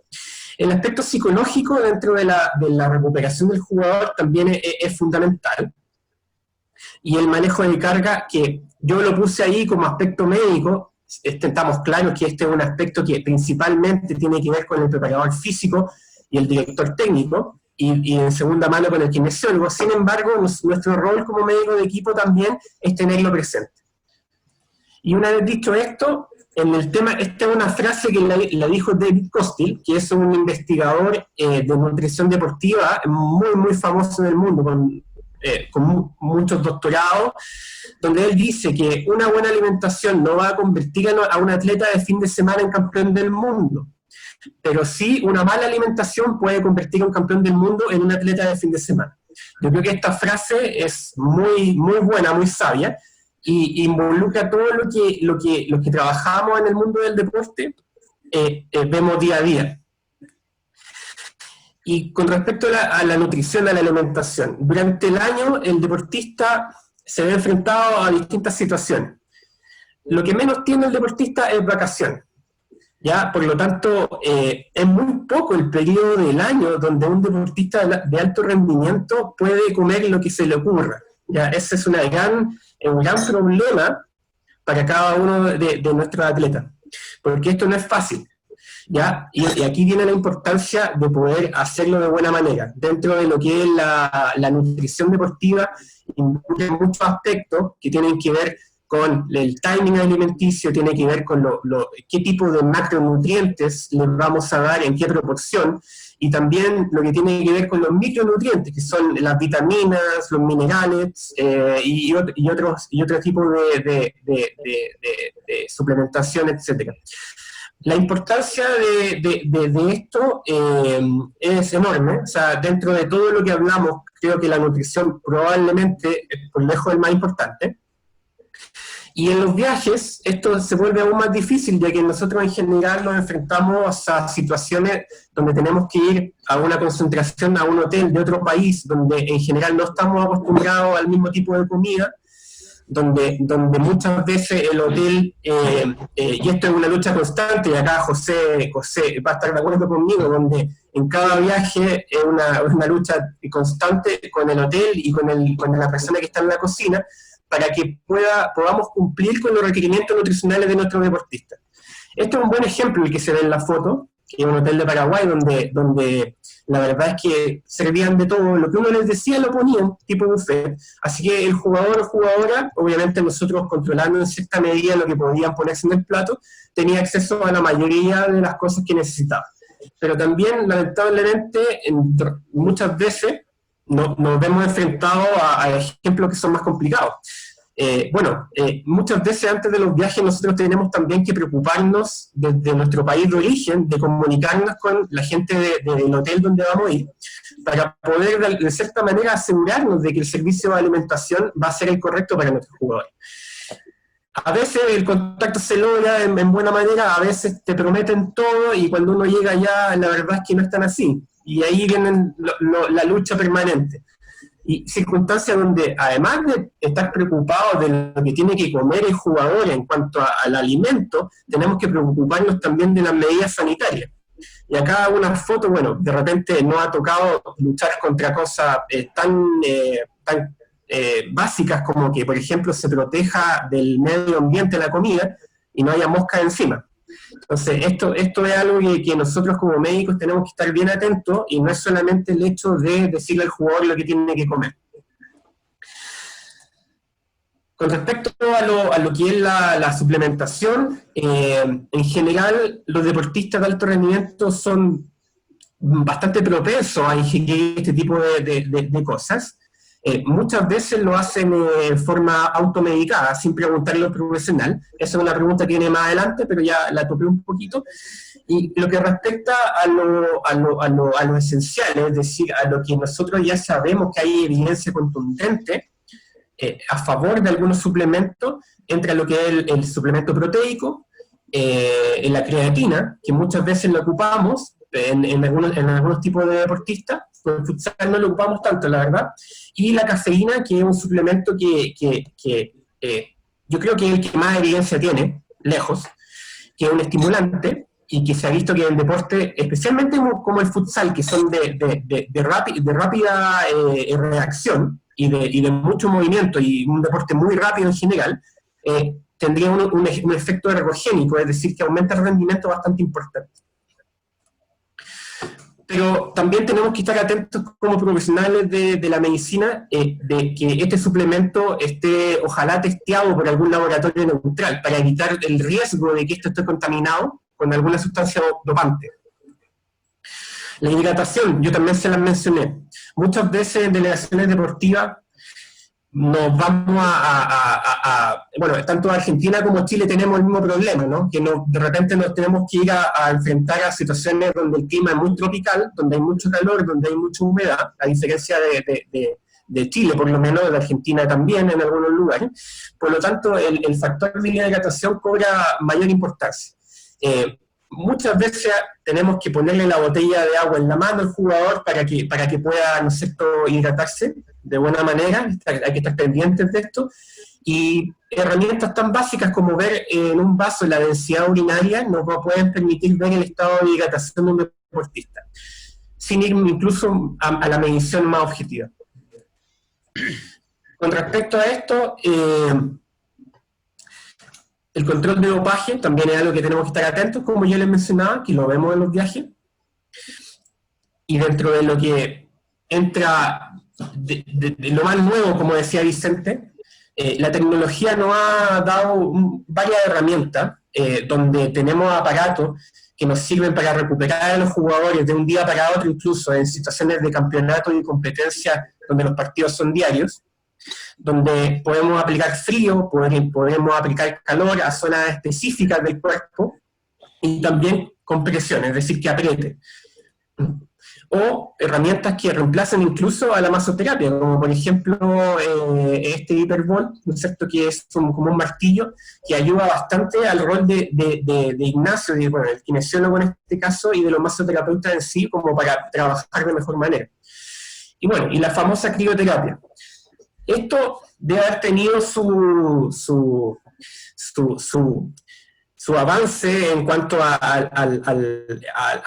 El aspecto psicológico dentro de la recuperación del jugador también es fundamental, y el manejo de carga, que yo lo puse ahí como aspecto médico. Estamos claros que este es un aspecto que principalmente tiene que ver con el preparador físico y el director técnico, y en segunda mano con el kinesiólogo. Sin embargo, nuestro rol como médico de equipo también es tenerlo presente. Y una vez dicho esto, en el tema, esta es una frase que la dijo David Costil, que es un investigador de nutrición deportiva muy famoso en el mundo, con muchos doctorados, donde él dice que una buena alimentación no va a convertir a un atleta de fin de semana en campeón del mundo, pero sí una mala alimentación puede convertir a un campeón del mundo en un atleta de fin de semana. Yo creo que esta frase es muy buena, muy sabia, y involucra todo lo que trabajamos en el mundo del deporte, vemos día a día. Y con respecto a la nutrición, a la alimentación, durante el año el deportista se ve enfrentado a distintas situaciones. Lo que menos tiene el deportista es vacaciones. ¿Ya? Por lo tanto, es muy poco el periodo del año donde un deportista de alto rendimiento puede comer lo que se le ocurra. ¿Ya? Ese es un gran problema para cada uno de nuestros atletas, porque esto no es fácil. ¿Ya? Y aquí viene la importancia de poder hacerlo de buena manera. Dentro de lo que es la nutrición deportiva, involucra muchos aspectos que tienen que ver con el timing alimenticio, tiene que ver con qué tipo de macronutrientes les vamos a dar, en qué proporción, y también lo que tiene que ver con los micronutrientes, que son las vitaminas, los minerales, y otro tipo de suplementación, etc. La importancia de esto es enorme. O sea, dentro de todo lo que hablamos, creo que la nutrición probablemente es por lejos el más importante. Y en los viajes esto se vuelve aún más difícil, ya que nosotros en general nos enfrentamos a situaciones donde tenemos que ir a una concentración, a un hotel de otro país, donde en general no estamos acostumbrados al mismo tipo de comida, donde muchas veces el hotel, y esto es una lucha constante, y acá José va a estar de acuerdo conmigo, donde en cada viaje es una lucha constante con el hotel y con la persona que está en la cocina, para que podamos cumplir con los requerimientos nutricionales de nuestros deportistas. Esto es un buen ejemplo, el que se ve en la foto, que es un hotel de Paraguay, donde la verdad es que servían de todo, lo que uno les decía lo ponían, tipo buffet, así que el jugador o jugadora, obviamente nosotros controlando en cierta medida lo que podían ponerse en el plato, tenía acceso a la mayoría de las cosas que necesitaba. Pero también, lamentablemente, muchas veces nos vemos enfrentados a ejemplos que son más complicados. Muchas veces antes de los viajes nosotros tenemos también que preocuparnos desde nuestro país de origen, de comunicarnos con la gente del hotel donde vamos a ir, para poder de cierta manera asegurarnos de que el servicio de alimentación va a ser el correcto para nuestros jugadores. A veces el contacto se logra en buena manera, a veces te prometen todo y cuando uno llega allá la verdad es que no es tan así. Y ahí viene la lucha permanente. Y circunstancias donde, además de estar preocupados de lo que tiene que comer el jugador en cuanto al alimento, tenemos que preocuparnos también de las medidas sanitarias. Y acá una foto, bueno, de repente nos ha tocado luchar contra cosas tan básicas como que, por ejemplo, se proteja del medio ambiente la comida y no haya moscas encima. Entonces, esto es algo que nosotros como médicos tenemos que estar bien atentos y no es solamente el hecho de decirle al jugador lo que tiene que comer. Con respecto a lo que es la suplementación, en general los deportistas de alto rendimiento son bastante propensos a ingerir este tipo de cosas. Muchas veces lo hacen de forma automedicada, sin preguntarle al profesional. Esa es una pregunta que viene más adelante, pero ya la topé un poquito. Y lo que respecta a lo esencial, es decir, a lo que nosotros ya sabemos que hay evidencia contundente a favor de algunos suplementos, entra lo que es el suplemento proteico, la creatina, que muchas veces lo ocupamos en algunos tipos de deportistas, con el futsal no lo ocupamos tanto, la verdad, y la cafeína, que es un suplemento que yo creo que es el que más evidencia tiene, lejos, que es un estimulante, y que se ha visto que en deporte, especialmente como el futsal, que son de rápida reacción, y de mucho movimiento, y un deporte muy rápido en general, tendría un efecto ergogénico, es decir, que aumenta el rendimiento bastante importante. Pero también tenemos que estar atentos como profesionales de la medicina, de que este suplemento esté, ojalá, testeado por algún laboratorio neutral, para evitar el riesgo de que esto esté contaminado con alguna sustancia dopante. La hidratación, yo también se las mencioné. Muchas veces en delegaciones deportivas nos vamos bueno, tanto Argentina como Chile tenemos el mismo problema, ¿no? Que de repente nos tenemos que ir a enfrentar a situaciones donde el clima es muy tropical, donde hay mucho calor, donde hay mucha humedad, a diferencia de Chile, por lo menos, de Argentina también en algunos lugares. Por lo tanto, el factor de hidratación cobra mayor importancia. Muchas veces tenemos que ponerle la botella de agua en la mano al jugador para que pueda, ¿no es cierto?, hidratarse de buena manera. Hay que estar pendientes de esto. Y herramientas tan básicas como ver en un vaso la densidad urinaria nos pueden permitir ver el estado de hidratación de un deportista, sin ir incluso a la medición más objetiva. Con respecto a esto, el control de dopaje también es algo que tenemos que estar atentos, como yo les mencionaba, que lo vemos en los viajes. Y dentro de lo que entra de lo más nuevo, como decía Vicente, la tecnología nos ha dado varias herramientas, donde tenemos aparatos que nos sirven para recuperar a los jugadores de un día para otro, incluso en situaciones de campeonato y competencia donde los partidos son diarios, donde podemos aplicar frío, podemos aplicar calor a zonas específicas del cuerpo, y también compresión, es decir, que apriete. o herramientas que reemplazan incluso a la masoterapia, como por ejemplo este hipervolt, ¿no es cierto?, que es como un martillo que ayuda bastante al rol de Ignacio, bueno, el kinesiólogo en este caso, y de los masoterapeutas en sí, como para trabajar de mejor manera. Y bueno, y la famosa crioterapia. Esto debe haber tenido su avance en cuanto a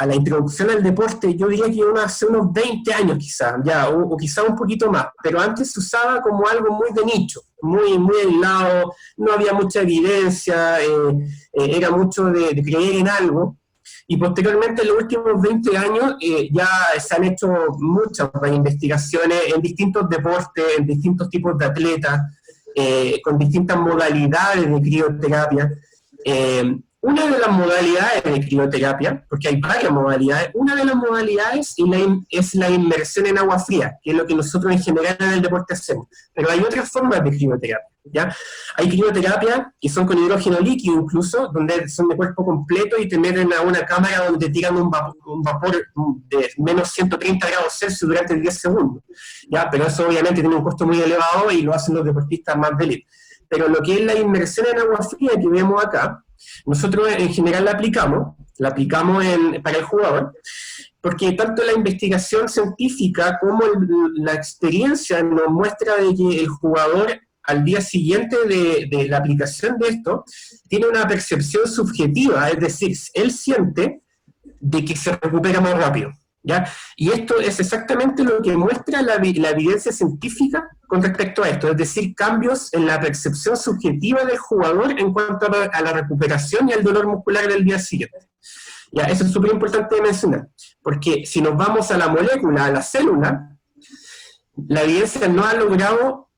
la introducción al deporte. Yo diría que hace unos 20 años quizás, ya, o quizás un poquito más, pero antes se usaba como algo muy de nicho, muy, muy aislado, no había mucha evidencia, era mucho de creer en algo. Y posteriormente, en los últimos 20 años, ya se han hecho muchas investigaciones en distintos deportes, en distintos tipos de atletas, con distintas modalidades de crioterapia. Una de las modalidades de crioterapia, porque hay varias modalidades, una de las modalidades es la inmersión en agua fría, que es lo que nosotros en general en el deporte hacemos. Pero hay otras formas de crioterapia, ¿ya? Hay crioterapia que son con hidrógeno líquido incluso, donde son de cuerpo completo y te meten a una cámara donde te tiran un vapor de menos 130 grados Celsius durante 10 segundos, ¿ya? Pero eso obviamente tiene un costo muy elevado y lo hacen los deportistas más de élite. Pero lo que es la inmersión en agua fría que vemos acá, nosotros en general la aplicamos para el jugador, porque tanto la investigación científica como la experiencia nos muestra de que el jugador al día siguiente de la aplicación de esto tiene una percepción subjetiva, es decir, él siente de que se recupera más rápido, ¿ya? Y esto es exactamente lo que muestra la evidencia científica con respecto a esto, es decir, cambios en la percepción subjetiva del jugador en cuanto a la recuperación y al dolor muscular del día siguiente. Ya, eso es súper importante de mencionar, porque si nos vamos a la molécula, a la célula, la evidencia no ha logrado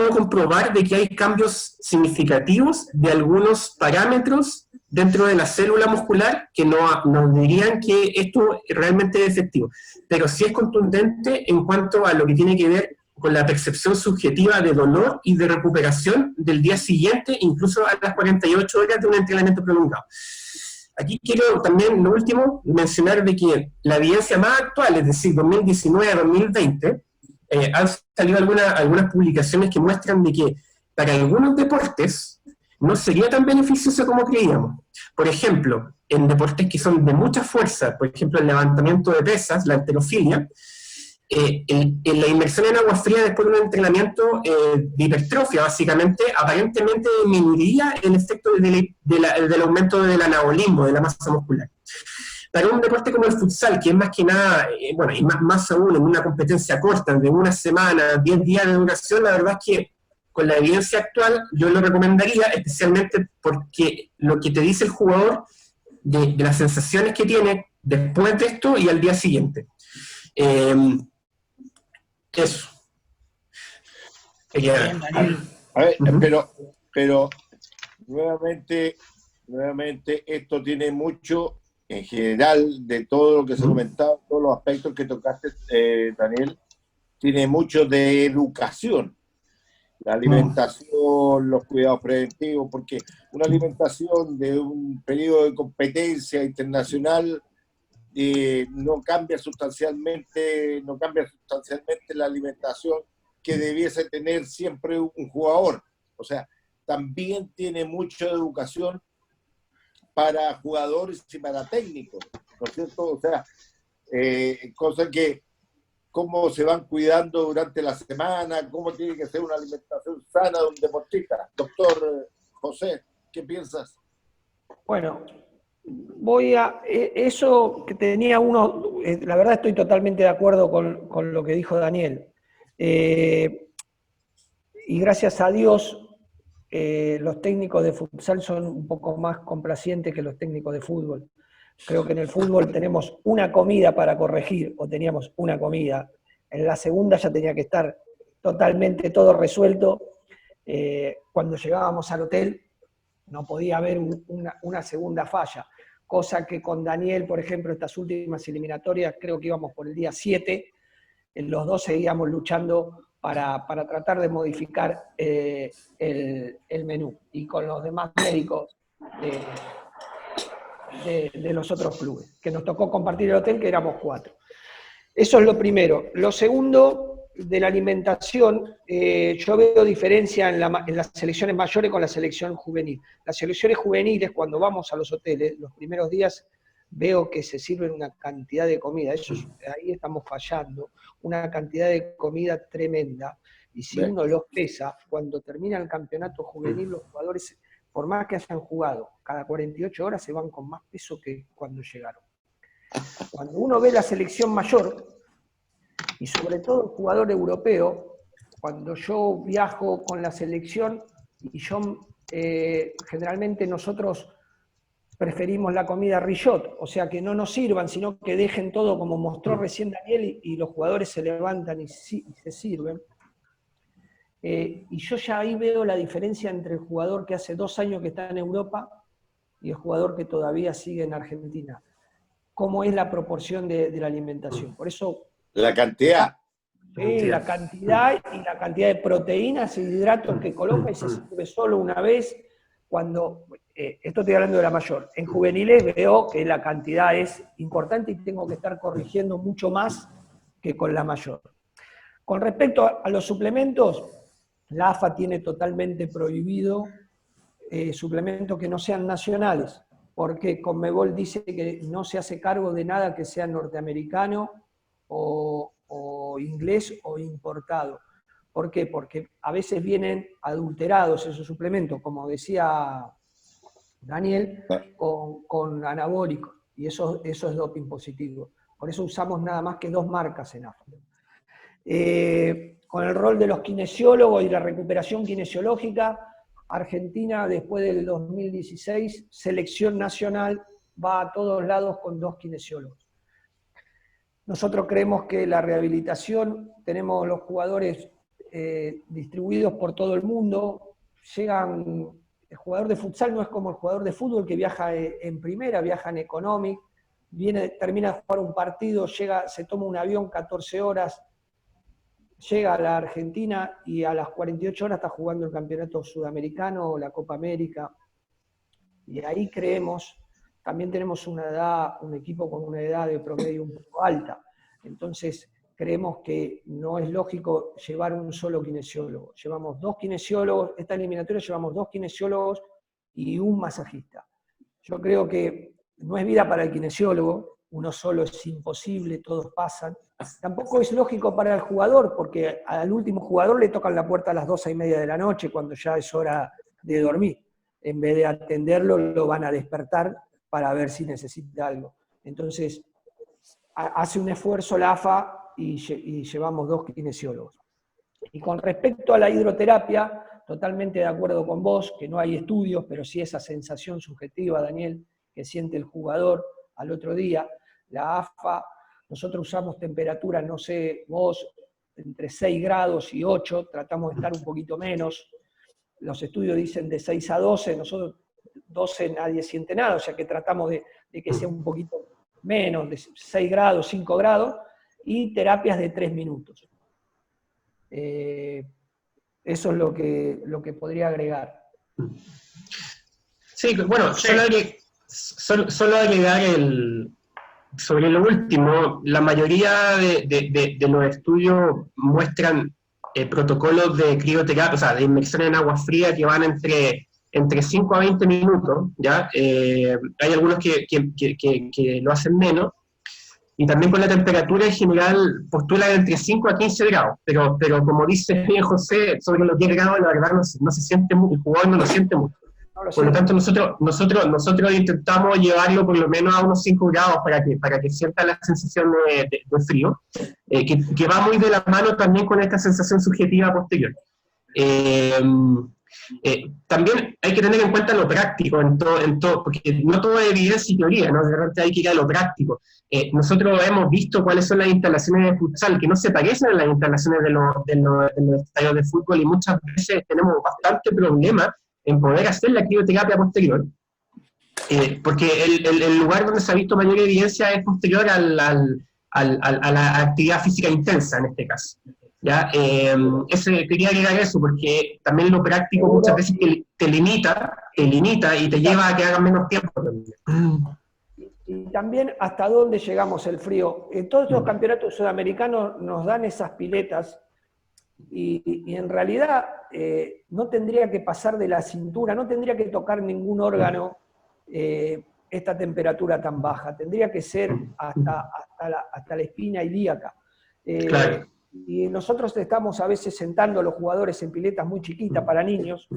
comprobar de que hay cambios significativos de algunos parámetros dentro de la célula muscular que nos dirían que esto realmente es efectivo. Pero sí es contundente en cuanto a lo que tiene que ver con la percepción subjetiva de dolor y de recuperación del día siguiente, incluso a las 48 horas de un entrenamiento prolongado. Aquí quiero también, lo último, mencionar de que la evidencia más actual, es decir, 2019-2020, han salido algunas publicaciones que muestran de que para algunos deportes no sería tan beneficioso como creíamos. Por ejemplo, en deportes que son de mucha fuerza, por ejemplo, el levantamiento de pesas, la halterofilia, en la inmersión en agua fría después de un entrenamiento de hipertrofia, básicamente, aparentemente disminuiría el efecto del aumento del anabolismo, de la masa muscular. Para un deporte como el futsal, que es más que nada, bueno, y más aún en una competencia corta, de una semana, 10 días de duración, la verdad es que con la evidencia actual yo lo recomendaría, especialmente porque lo que te dice el jugador de las sensaciones que tiene después de esto y al día siguiente. Eso. Bien, Daniel. A ver, pero nuevamente esto tiene mucho, en general, de todo lo que se ha comentado, todos los aspectos que tocaste, Daniel, tiene mucho de educación. La alimentación, los cuidados preventivos, porque una alimentación de un periodo de competencia internacional no cambia sustancialmente la alimentación que debiese tener siempre un jugador. O sea, también tiene mucha educación para jugadores y para técnicos, ¿no es cierto? O sea, cosas que cómo se van cuidando durante la semana, cómo tiene que ser una alimentación sana de un deportista. Doctor José, ¿qué piensas? Bueno, eso que tenía uno, la verdad estoy totalmente de acuerdo con lo que dijo Daniel. Y gracias a Dios, los técnicos de futsal son un poco más complacientes que los técnicos de fútbol. Creo que en el fútbol tenemos una comida para corregir, o teníamos una comida. En la segunda ya tenía que estar totalmente todo resuelto. Cuando llegábamos al hotel no podía haber una segunda falla. Cosa que con Daniel, por ejemplo, estas últimas eliminatorias, creo que íbamos por el día 7, los dos seguíamos luchando para tratar de modificar el menú. Y con los demás médicos de los otros clubes, que nos tocó compartir el hotel, que éramos 4. Eso es lo primero. Lo segundo, de la alimentación, yo veo diferencia en las selecciones mayores con la selección juvenil. Las selecciones juveniles, cuando vamos a los hoteles, los primeros días veo que se sirven una cantidad de comida, ahí estamos fallando, una cantidad de comida tremenda, y si uno los pesa, cuando termina el campeonato juvenil, los jugadores, por más que hayan jugado, cada 48 horas se van con más peso que cuando llegaron. Cuando uno ve la selección mayor, y sobre todo el jugador europeo, cuando yo viajo con la selección, y generalmente nosotros preferimos la comida Richot, o sea, que no nos sirvan, sino que dejen todo como mostró recién Daniel, y los jugadores se levantan y se sirven. Y yo ya ahí veo la diferencia entre el jugador que hace 2 años que está en Europa y el jugador que todavía sigue en Argentina. ¿Cómo es la proporción de la alimentación? Por eso... La cantidad. Sí, la cantidad y la cantidad de proteínas y hidratos que coloca y se sirve solo una vez. Cuando, esto estoy hablando de la mayor, en juveniles veo que la cantidad es importante y tengo que estar corrigiendo mucho más que con la mayor. Con respecto a los suplementos, la AFA tiene totalmente prohibido suplementos que no sean nacionales, porque Conmebol dice que no se hace cargo de nada que sea norteamericano o inglés o importado. ¿Por qué? Porque a veces vienen adulterados esos suplementos, como decía Daniel, con anabólicos, y eso es doping positivo. Por eso usamos nada más que 2 marcas en AFA. Con el rol de los kinesiólogos y la recuperación kinesiológica, Argentina, después del 2016, selección nacional, va a todos lados con 2 kinesiólogos. Nosotros creemos que la rehabilitación, tenemos los jugadores distribuidos por todo el mundo, el jugador de futsal no es como el jugador de fútbol que viaja en primera, viaja en economic, termina de jugar un partido, se toma un avión 14 horas, llega a la Argentina y a las 48 horas está jugando el campeonato sudamericano o la Copa América. Y ahí creemos, también tenemos un equipo con una edad de promedio un poco alta. Entonces creemos que no es lógico llevar un solo kinesiólogo. Llevamos 2 kinesiólogos, esta eliminatoria llevamos 2 kinesiólogos y un masajista. Yo creo que no es vida para el kinesiólogo, uno solo es imposible, todos pasan. Tampoco es lógico para el jugador, porque al último jugador le tocan la puerta a las 12:30 de la noche, cuando ya es hora de dormir. En vez de atenderlo, lo van a despertar para ver si necesita algo. Entonces, hace un esfuerzo la AFA y llevamos 2 kinesiólogos. Y con respecto a la hidroterapia, totalmente de acuerdo con vos, que no hay estudios, pero sí esa sensación subjetiva, Daniel, que siente el jugador al otro día. La AFA, nosotros usamos temperaturas, no sé, vos, entre 6 grados y 8, tratamos de estar un poquito menos. Los estudios dicen de 6 a 12, nosotros 12 nadie siente nada, o sea que tratamos de que sea un poquito menos, de 6 grados, 5 grados, y terapias de 3 minutos. Eso es lo que podría agregar. Sí, bueno, solo agregar sobre lo último, la mayoría de los estudios muestran protocolos de crioterapia, o sea, de inmersión en agua fría que van entre 5 a 20 minutos, ¿ya? Hay algunos que lo hacen menos, y también con la temperatura en general postulan entre 5 a 15 grados, pero como dice bien José, sobre los 10 grados la verdad no se siente mucho, el jugador no lo siente mucho. Por lo tanto, nosotros intentamos llevarlo por lo menos a unos 5 grados para que sienta la sensación de frío, que va muy de la mano también con esta sensación subjetiva posterior. También hay que tener en cuenta lo práctico en todo, porque no todo es evidencia y teoría, ¿no? De repente hay que ir a lo práctico. Nosotros hemos visto cuáles son las instalaciones de futsal, que no se parecen a las instalaciones de los estadios de fútbol, y muchas veces tenemos bastante problema en poder hacer la crioterapia posterior, porque el lugar donde se ha visto mayor evidencia es posterior a la actividad física intensa en este caso. ¿Ya? Quería agregar eso, porque también lo práctico muchas veces te limita y te lleva a que hagas menos tiempo también. Y también hasta dónde llegamos el frío. En todos estos campeonatos sudamericanos nos dan esas piletas y en realidad no tendría que pasar de la cintura, no tendría que tocar ningún órgano esta temperatura tan baja. Tendría que ser hasta la espina ilíaca. Claro. Y nosotros estamos a veces sentando a los jugadores en piletas muy chiquitas para niños,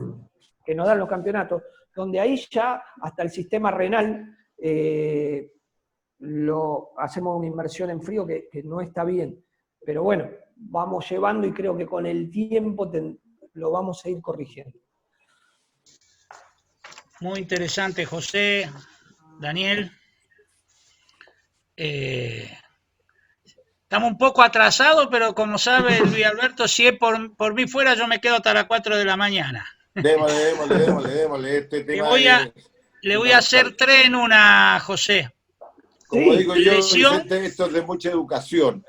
que nos dan los campeonatos, donde ahí ya hasta el sistema renal hacemos una inmersión en frío que no está bien. Pero bueno, vamos llevando y creo que con el tiempo lo vamos a ir corrigiendo. Muy interesante, José, Daniel. Estamos un poco atrasados, pero como sabe Luis Alberto, si es por mí fuera, yo me quedo hasta las 4 de la mañana. Démosle. Este tema le voy a hacer 3 en una, José. Como digo yo, lesión, Vicente, esto es de mucha educación.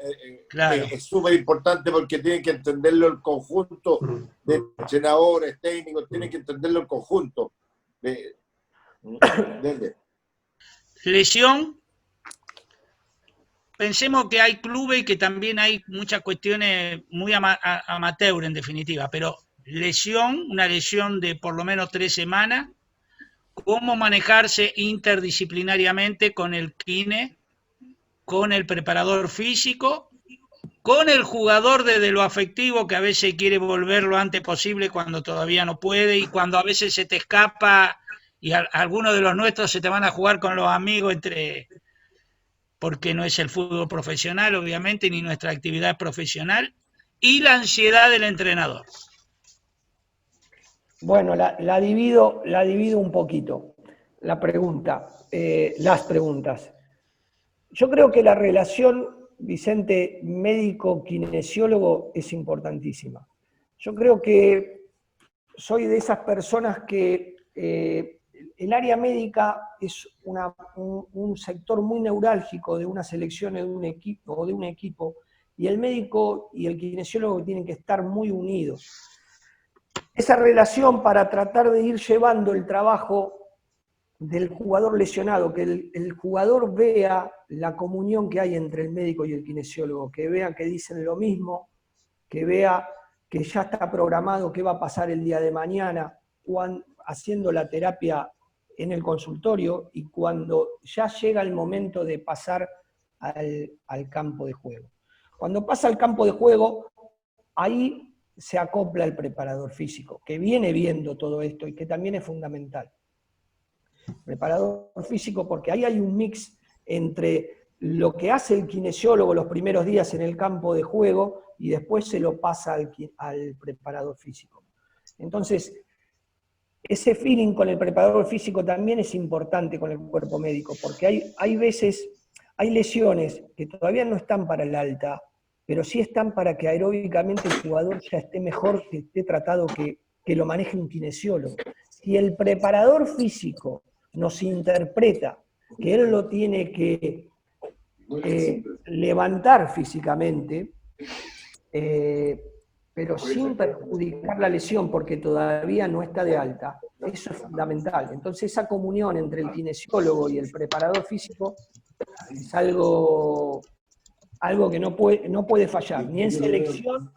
Claro. Es súper importante porque tienen que entenderlo el conjunto de entrenadores, técnicos, tienen que entenderlo el conjunto. Lesión. Pensemos que hay clubes y que también hay muchas cuestiones muy amateur en definitiva, pero una lesión de por lo menos 3 semanas, cómo manejarse interdisciplinariamente con el kine, con el preparador físico, con el jugador desde lo afectivo que a veces quiere volver lo antes posible cuando todavía no puede y cuando a veces se te escapa y algunos de los nuestros se te van a jugar con los amigos porque no es el fútbol profesional, obviamente, ni nuestra actividad profesional, y la ansiedad del entrenador. Bueno, la divido un poquito, las preguntas. Yo creo que la relación, Vicente, médico-kinesiólogo es importantísima. Yo creo que soy de esas personas que el área médica es un sector muy neurálgico de una selección de un equipo, y el médico y el kinesiólogo tienen que estar muy unidos. Esa relación para tratar de ir llevando el trabajo del jugador lesionado, que el jugador vea la comunión que hay entre el médico y el kinesiólogo, que vea que dicen lo mismo, que vea que ya está programado qué va a pasar el día de mañana, haciendo la terapia en el consultorio y cuando ya llega el momento de pasar al campo de juego. Cuando pasa al campo de juego, ahí se acopla el preparador físico, que viene viendo todo esto y que también es fundamental. Preparador físico, porque ahí hay un mix entre lo que hace el kinesiólogo los primeros días en el campo de juego y después se lo pasa al preparador físico. Entonces, ese feeling con el preparador físico también es importante con el cuerpo médico, porque hay veces, hay lesiones que todavía no están para el alta, pero sí están para que aeróbicamente el jugador ya esté mejor, que esté tratado, que lo maneje un kinesiólogo. Si el preparador físico nos interpreta que él lo tiene que levantar físicamente, pero sin perjudicar la lesión porque todavía no está de alta, eso es fundamental. Entonces esa comunión entre el kinesiólogo y el preparador físico es algo que no puede fallar, ni en selección,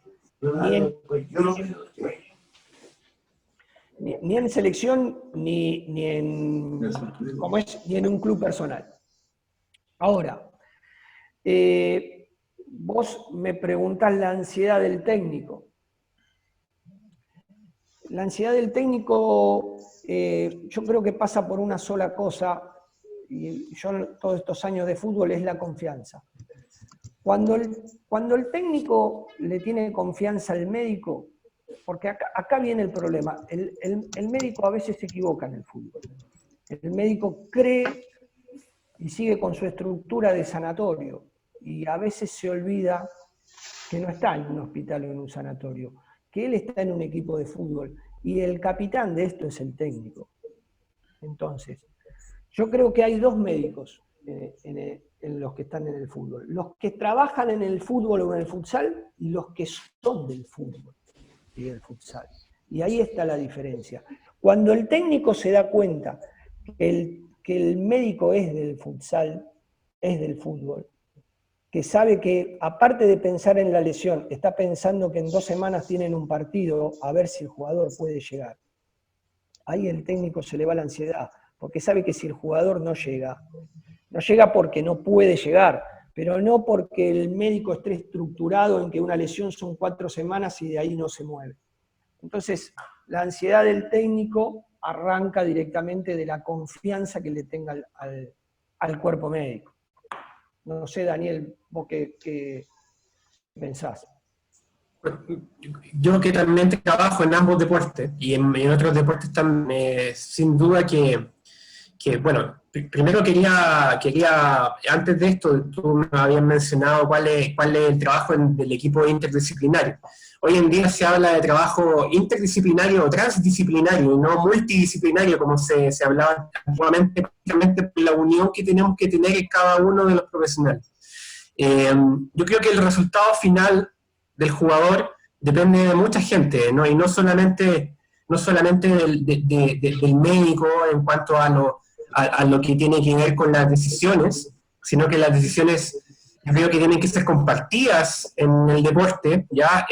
ni en selección, ni en un club personal. Ahora, vos me preguntás la ansiedad del técnico. La ansiedad del técnico, yo creo que pasa por una sola cosa, y yo todos estos años de fútbol, es la confianza. Cuando el técnico le tiene confianza al médico, porque acá viene el problema, el médico a veces se equivoca en el fútbol. El médico cree y sigue con su estructura de sanatorio, y a veces se olvida que no está en un hospital o en un sanatorio, que él está en un equipo de fútbol, y el capitán de esto es el técnico. Entonces, yo creo que hay dos médicos en los que están en el fútbol. Los que trabajan en el fútbol o en el futsal y los que son del fútbol y del futsal. Y ahí está la diferencia. Cuando el técnico se da cuenta que que el médico es del futsal, es del fútbol, que sabe que aparte de pensar en la lesión, está pensando que en 2 semanas tienen un partido a ver si el jugador puede llegar. Ahí el técnico se le va la ansiedad, porque sabe que si el jugador no llega porque no puede llegar, pero no porque el médico esté estructurado en que una lesión son 4 semanas y de ahí no se mueve. Entonces, la ansiedad del técnico arranca directamente de la confianza que le tenga al cuerpo médico. No sé, Daniel, vos qué pensás. Yo que también trabajo en ambos deportes y en otros deportes también, sin duda que bueno, primero quería, antes de esto, tú me habías mencionado cuál es el trabajo del equipo interdisciplinario. Hoy en día se habla de trabajo interdisciplinario o transdisciplinario, y no multidisciplinario, como se hablaba antiguamente, prácticamente por la unión que tenemos que tener en cada uno de los profesionales. Yo creo que el resultado final del jugador depende de mucha gente, ¿no? Y no solamente del médico en cuanto a lo que tiene que ver con las decisiones, sino que las decisiones yo creo que tienen que ser compartidas en el deporte, ¿ya?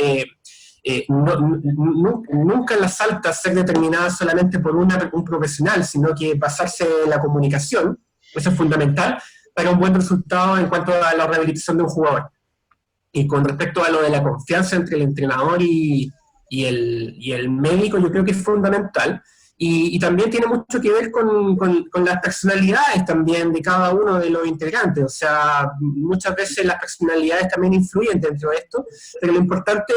Nunca las altas ser determinadas solamente por un profesional, sino que basarse en la comunicación, eso es fundamental para un buen resultado en cuanto a la rehabilitación de un jugador. Y con respecto a lo de la confianza entre el entrenador y el médico, yo creo que es fundamental. Y también tiene mucho que ver con las personalidades también de cada uno de los integrantes. O sea, muchas veces las personalidades también influyen dentro de esto, pero lo importante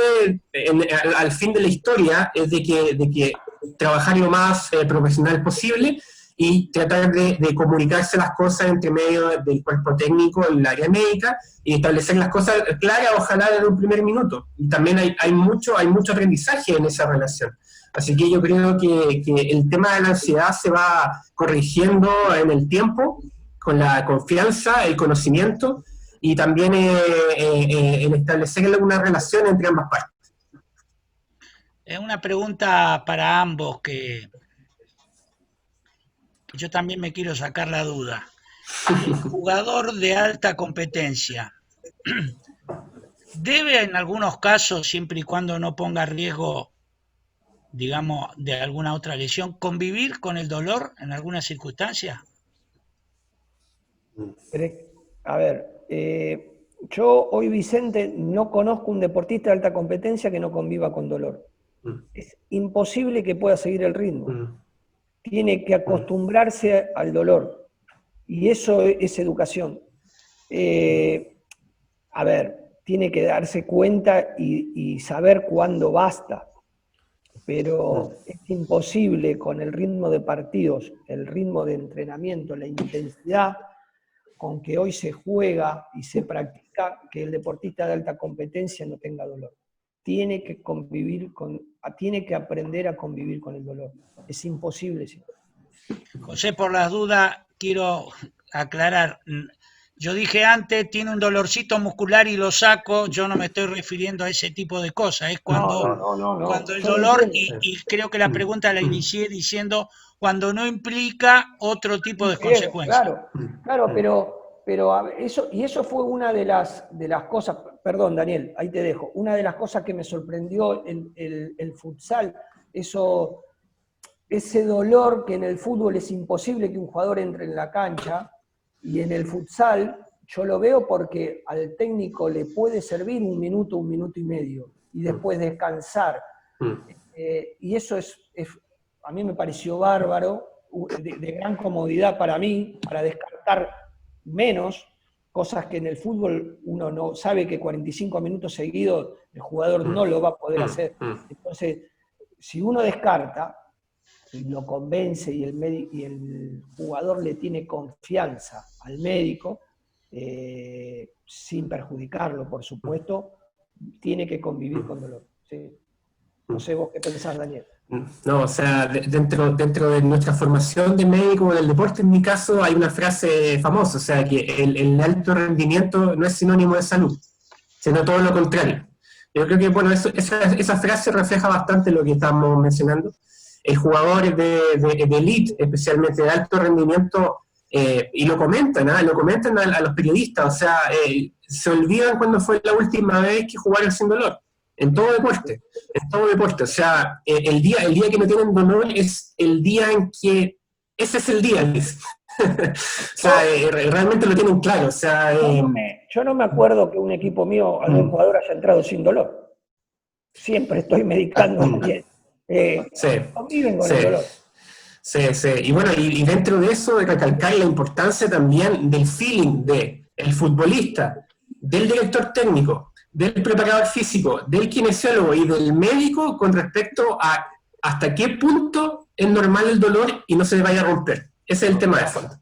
al fin de la historia es de que trabajar lo más profesional posible y tratar de comunicarse las cosas entre medio del cuerpo técnico, el área médica, y establecer las cosas claras, ojalá desde un primer minuto. Y también hay mucho aprendizaje en esa relación. Así que yo creo que el tema de la ansiedad se va corrigiendo en el tiempo, con la confianza, el conocimiento, y también en establecer una relación entre ambas partes. Es una pregunta para ambos que yo también me quiero sacar la duda. El jugador de alta competencia debe en algunos casos, siempre y cuando no ponga riesgo, digamos, de alguna otra lesión, convivir con el dolor en alguna circunstancia. A ver, yo hoy, Vicente, no conozco un deportista de alta competencia que no conviva con dolor. Es imposible que pueda seguir el ritmo. Tiene que acostumbrarse al dolor. Y eso es educación. A ver, tiene que darse cuenta y saber cuándo basta. Pero es imposible con el ritmo de partidos, el ritmo de entrenamiento, la intensidad con que hoy se juega y se practica, que el deportista de alta competencia no tenga dolor. Tiene que aprender a convivir con el dolor. Es imposible. ¿Sí? José, por las dudas, quiero aclarar. Yo dije antes, tiene un dolorcito muscular y lo saco, yo no me estoy refiriendo a ese tipo de cosas, es cuando el dolor, y creo que la pregunta la inicié diciendo, cuando no implica otro tipo de consecuencias. Claro, pero eso fue una de las cosas, perdón Daniel, ahí te dejo, una de las cosas que me sorprendió el futsal, ese dolor que en el fútbol es imposible que un jugador entre en la cancha, y en el futsal yo lo veo porque al técnico le puede servir 1 minuto, 1 minuto y medio, y después descansar. Y eso a mí me pareció bárbaro, de gran comodidad para mí, para descartar menos, cosas que en el fútbol uno no sabe que 45 minutos seguidos el jugador no lo va a poder hacer. Entonces, si uno descarta, y lo convence y el jugador le tiene confianza al médico, sin perjudicarlo, por supuesto, tiene que convivir con dolor. ¿Sí? No sé vos qué pensás, Daniel. No, o sea, dentro de nuestra formación de médico del deporte, en mi caso, hay una frase famosa, o sea, que el alto rendimiento no es sinónimo de salud, sino todo lo contrario. Yo creo que, bueno, esa frase refleja bastante lo que estamos mencionando. El jugador de elite, especialmente de alto rendimiento, y lo comentan a los periodistas, o sea, se olvidan cuando fue la última vez que jugaron sin dolor, en todo deporte, o sea, el día que no tienen dolor es el día en que, ese es el día, o sea, realmente lo tienen claro, o sea... Yo no me acuerdo que un equipo mío, algún jugador haya entrado sin dolor. Siempre estoy medicando a alguien. Conviven con el dolor. Sí. Y bueno, y dentro de eso, de recalcar la importancia también del feeling del futbolista, del director técnico, del preparador físico, del kinesiólogo y del médico con respecto a hasta qué punto es normal el dolor y no se vaya a romper. Ese es el tema de fondo.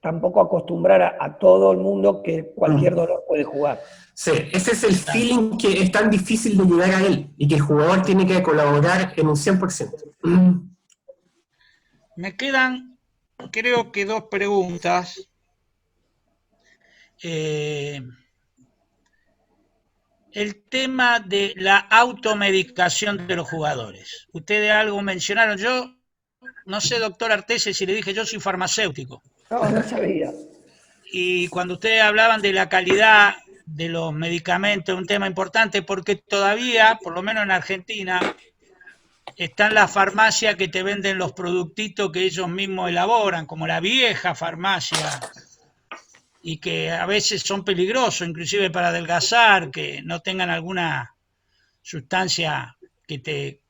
Tampoco acostumbrar a todo el mundo que cualquier dolor puede jugar. Sí, ese es el feeling que es tan difícil de llegar a él y que el jugador tiene que colaborar en un 100%. Me quedan, creo que 2 preguntas. El tema de la automedicación de los jugadores. Ustedes algo mencionaron. Yo no sé, doctor Artese, si le dije, yo soy farmacéutico. No sabía. Y cuando ustedes hablaban de la calidad de los medicamentos, un tema importante, porque todavía, por lo menos en Argentina, están las farmacias que te venden los productitos que ellos mismos elaboran, como la vieja farmacia, y que a veces son peligrosos, inclusive para adelgazar, que no tengan alguna sustancia que te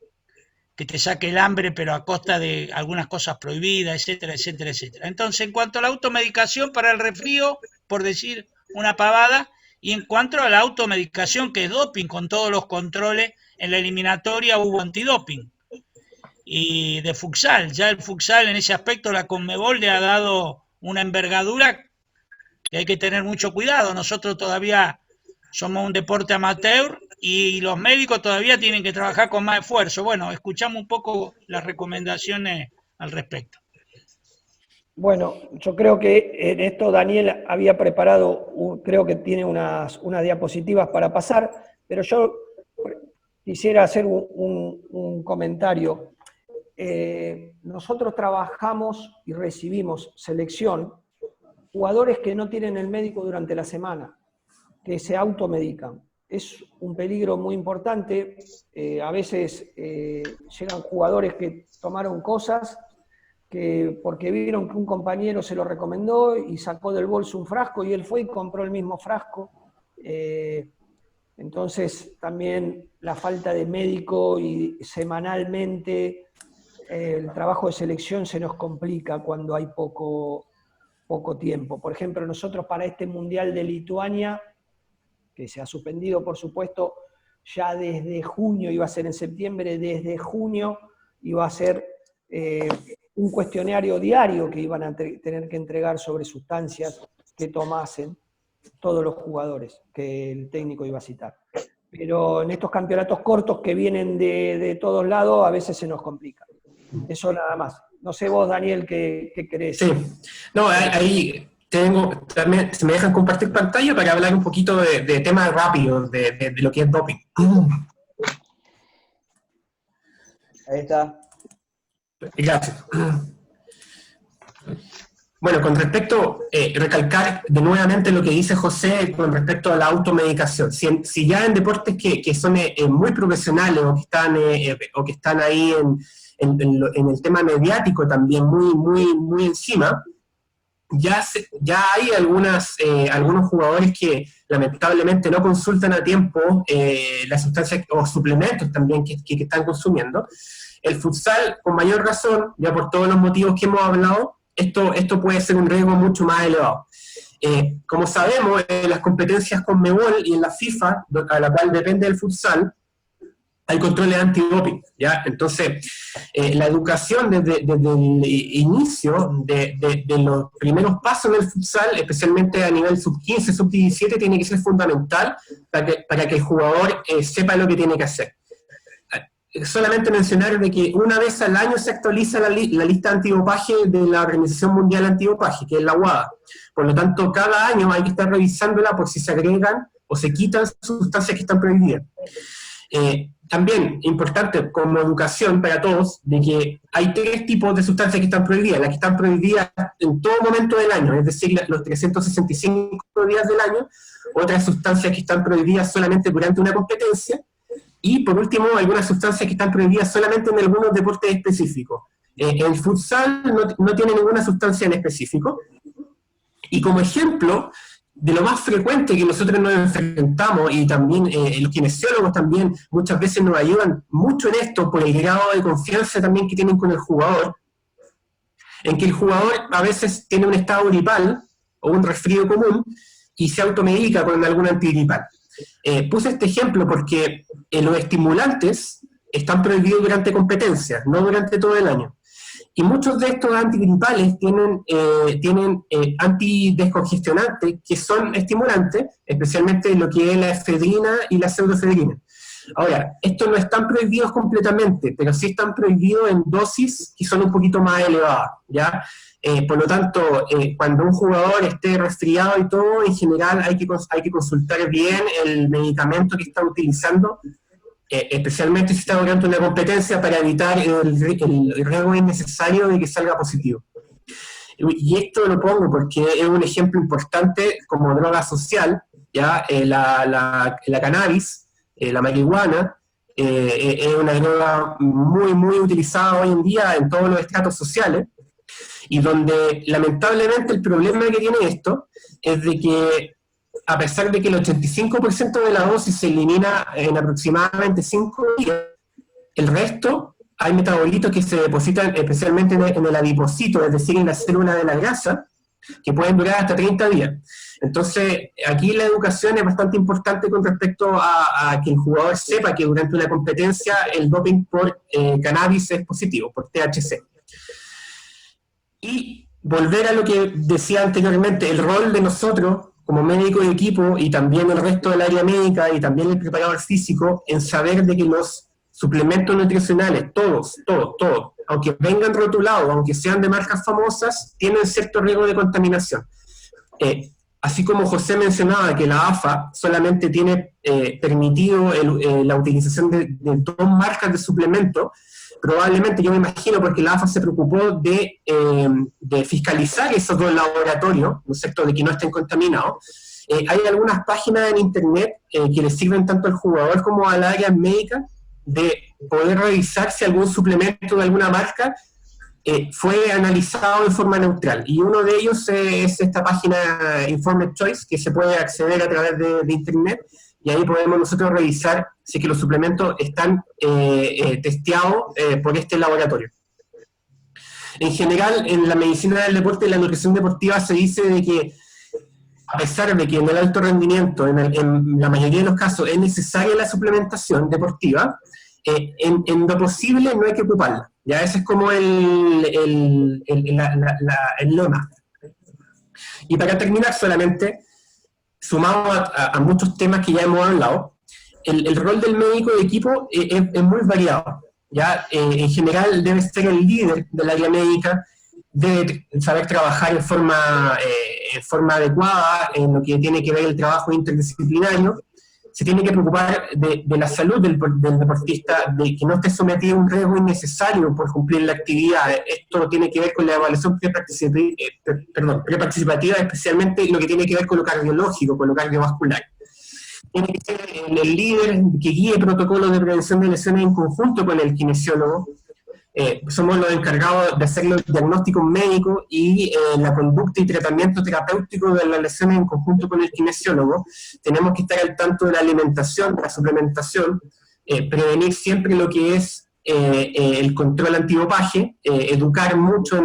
saque el hambre, pero a costa de algunas cosas prohibidas, etcétera, etcétera, etcétera. Entonces, en cuanto a la automedicación para el resfrío, por decir una pavada, y en cuanto a la automedicación, que es doping, con todos los controles, en la eliminatoria hubo antidoping. Y de futsal, ya el futsal en ese aspecto, la Conmebol le ha dado una envergadura que hay que tener mucho cuidado. Nosotros todavía somos un deporte amateur y los médicos todavía tienen que trabajar con más esfuerzo. Bueno, escuchamos un poco las recomendaciones al respecto. Bueno, yo creo que en esto Daniel había preparado, creo que tiene unas diapositivas para pasar, pero yo quisiera hacer un comentario. Nosotros trabajamos y recibimos selección, jugadores que no tienen el médico durante la semana, que se automedican. Es un peligro muy importante. A veces llegan jugadores que tomaron cosas porque vieron que un compañero se lo recomendó y sacó del bolso un frasco y él fue y compró el mismo frasco. Entonces también la falta de médico y semanalmente el trabajo de selección se nos complica cuando hay poco tiempo. Por ejemplo, nosotros para este Mundial de Lituania, que se ha suspendido, por supuesto, ya desde junio, iba a ser en septiembre, desde junio iba a ser un cuestionario diario que iban a tener que entregar sobre sustancias que tomasen todos los jugadores que el técnico iba a citar. Pero en estos campeonatos cortos que vienen de todos lados, a veces se nos complica. Eso nada más. No sé vos, Daniel, ¿qué querés? Sí, no, ahí tengo, también, se me dejan compartir pantalla para hablar un poquito de temas rápidos, de lo que es doping. Ahí está. Gracias. Bueno, con respecto, recalcar de nuevamente lo que dice José con respecto a la automedicación. Si ya en deportes que son muy profesionales o que están ahí en el tema mediático también muy encima, ya hay algunos jugadores que lamentablemente no consultan a tiempo las sustancias o suplementos también que están consumiendo. El futsal, con mayor razón, ya por todos los motivos que hemos hablado, esto puede ser un riesgo mucho más elevado. Como sabemos, en las competencias Conmebol y en la FIFA, a la cual depende el futsal, hay controles antidoping, ¿ya? Entonces, la educación desde el inicio de los primeros pasos en el futsal, especialmente a nivel sub-15, sub-17, tiene que ser fundamental para que el jugador sepa lo que tiene que hacer. Solamente mencionar de que una vez al año se actualiza la lista antidopaje de la Organización Mundial Antidopaje, que es la WADA. Por lo tanto, cada año hay que estar revisándola por si se agregan o se quitan sustancias que están prohibidas. También importante como educación para todos, de que hay 3 tipos de sustancias que están prohibidas. Las que están prohibidas en todo momento del año, es decir, los 365 días del año. Otras sustancias que están prohibidas solamente durante una competencia. Y por último, algunas sustancias que están prohibidas solamente en algunos deportes específicos. El futsal no tiene ninguna sustancia en específico. Y como ejemplo de lo más frecuente que nosotros nos enfrentamos, y también los kinesiólogos también muchas veces nos ayudan mucho en esto por el grado de confianza también que tienen con el jugador, en que el jugador a veces tiene un estado gripal o un resfrío común y se automedica con algún antigripal. Puse este ejemplo porque los estimulantes están prohibidos durante competencias, no durante todo el año. Y muchos de estos antigripales tienen antidescongestionantes que son estimulantes, especialmente lo que es la efedrina y la pseudoefedrina. Ahora, estos no están prohibidos completamente, pero sí están prohibidos en dosis que son un poquito más elevadas, ¿ya? Por lo tanto, cuando un jugador esté resfriado y todo, en general hay que consultar bien el medicamento que está utilizando, especialmente si está durante una competencia, para evitar el riesgo innecesario de que salga positivo. Y esto lo pongo porque es un ejemplo importante como droga social, ¿ya? La cannabis, la marihuana, es una droga muy, muy utilizada hoy en día en todos los estratos sociales, y donde lamentablemente el problema que tiene esto es de que, a pesar de que el 85% de la dosis se elimina en aproximadamente 5 días, el resto hay metabolitos que se depositan especialmente en el adipocito, es decir, en la célula de la grasa, que pueden durar hasta 30 días. Entonces, aquí la educación es bastante importante con respecto a que el jugador sepa que durante una competencia el doping por cannabis es positivo, por THC. Y volver a lo que decía anteriormente, el rol de nosotros como médico de equipo, y también el resto del área médica, y también el preparador físico, en saber de que los suplementos nutricionales, todos, aunque vengan rotulados, aunque sean de marcas famosas, tienen cierto riesgo de contaminación. Así como José mencionaba que la AFA solamente tiene permitido la utilización de 2 marcas de suplementos, probablemente, yo me imagino, porque la AFA se preocupó de fiscalizar esos 2 laboratorios, ¿no es cierto?, de que no estén contaminados. Hay algunas páginas en internet que le sirven tanto al jugador como al área médica de poder revisar si algún suplemento de alguna marca fue analizado de forma neutral. Y uno de ellos es esta página Informed Choice, que se puede acceder a través de internet, y ahí podemos nosotros revisar si es que los suplementos están testeados por este laboratorio. En general, en la medicina del deporte y la nutrición deportiva se dice de que, a pesar de que en el alto rendimiento, en la mayoría de los casos, es necesaria la suplementación deportiva, en lo posible no hay que ocuparla. Ya ese es como el lema. Y para terminar solamente, sumado a muchos temas que ya hemos hablado, el rol del médico de equipo es muy variado. ¿Ya? En general debe ser el líder del área médica, debe saber trabajar en forma adecuada en lo que tiene que ver el trabajo interdisciplinario, se tiene que preocupar de la salud del deportista, de que no esté sometido a un riesgo innecesario por cumplir la actividad. Esto tiene que ver con la evaluación preparticipativa, especialmente lo que tiene que ver con lo cardiológico, con lo cardiovascular. Tiene que ser el líder que guíe protocolos de prevención de lesiones en conjunto con el kinesiólogo. Somos los encargados de hacer los diagnósticos médicos y la conducta y tratamiento terapéutico de las lesiones en conjunto con el kinesiólogo. Tenemos que estar al tanto de la alimentación, de la suplementación, prevenir siempre lo que es el control antidopaje, educar mucho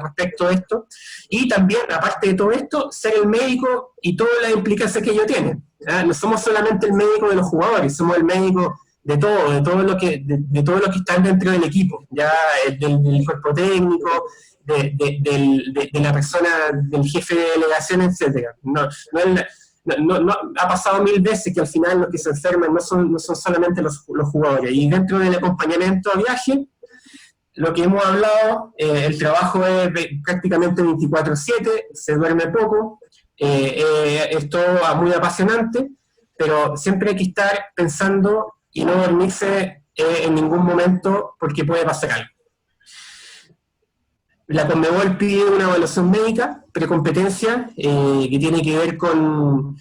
respecto a esto, y también, aparte de todo esto, ser el médico y todas las implicancias que ello tiene. No somos solamente el médico de los jugadores, somos el médico de todo lo que están dentro del equipo, ya del cuerpo técnico, de la persona, del jefe de delegación, etcétera. No, ha pasado 1000 veces que al final los que se enferman no son solamente los jugadores. Y dentro del acompañamiento a viaje, lo que hemos hablado, el trabajo es prácticamente 24/7, se duerme poco, es todo muy apasionante, pero siempre hay que estar pensando y no dormirse en ningún momento porque puede pasar algo. La Conmebol pide una evaluación médica, precompetencia, que tiene que ver con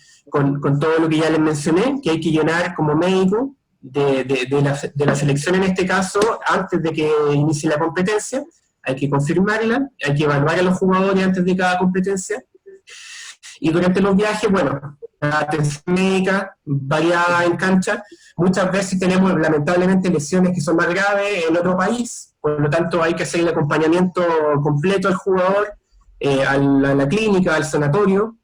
todo lo que ya les mencioné, que hay que llenar como médico de la selección en este caso, antes de que inicie la competencia, hay que confirmarla, hay que evaluar a los jugadores antes de cada competencia, y durante los viajes, bueno, la atención médica variada en cancha, muchas veces tenemos lamentablemente lesiones que son más graves en otro país, por lo tanto hay que hacer el acompañamiento completo al jugador, a la clínica, al sanatorio,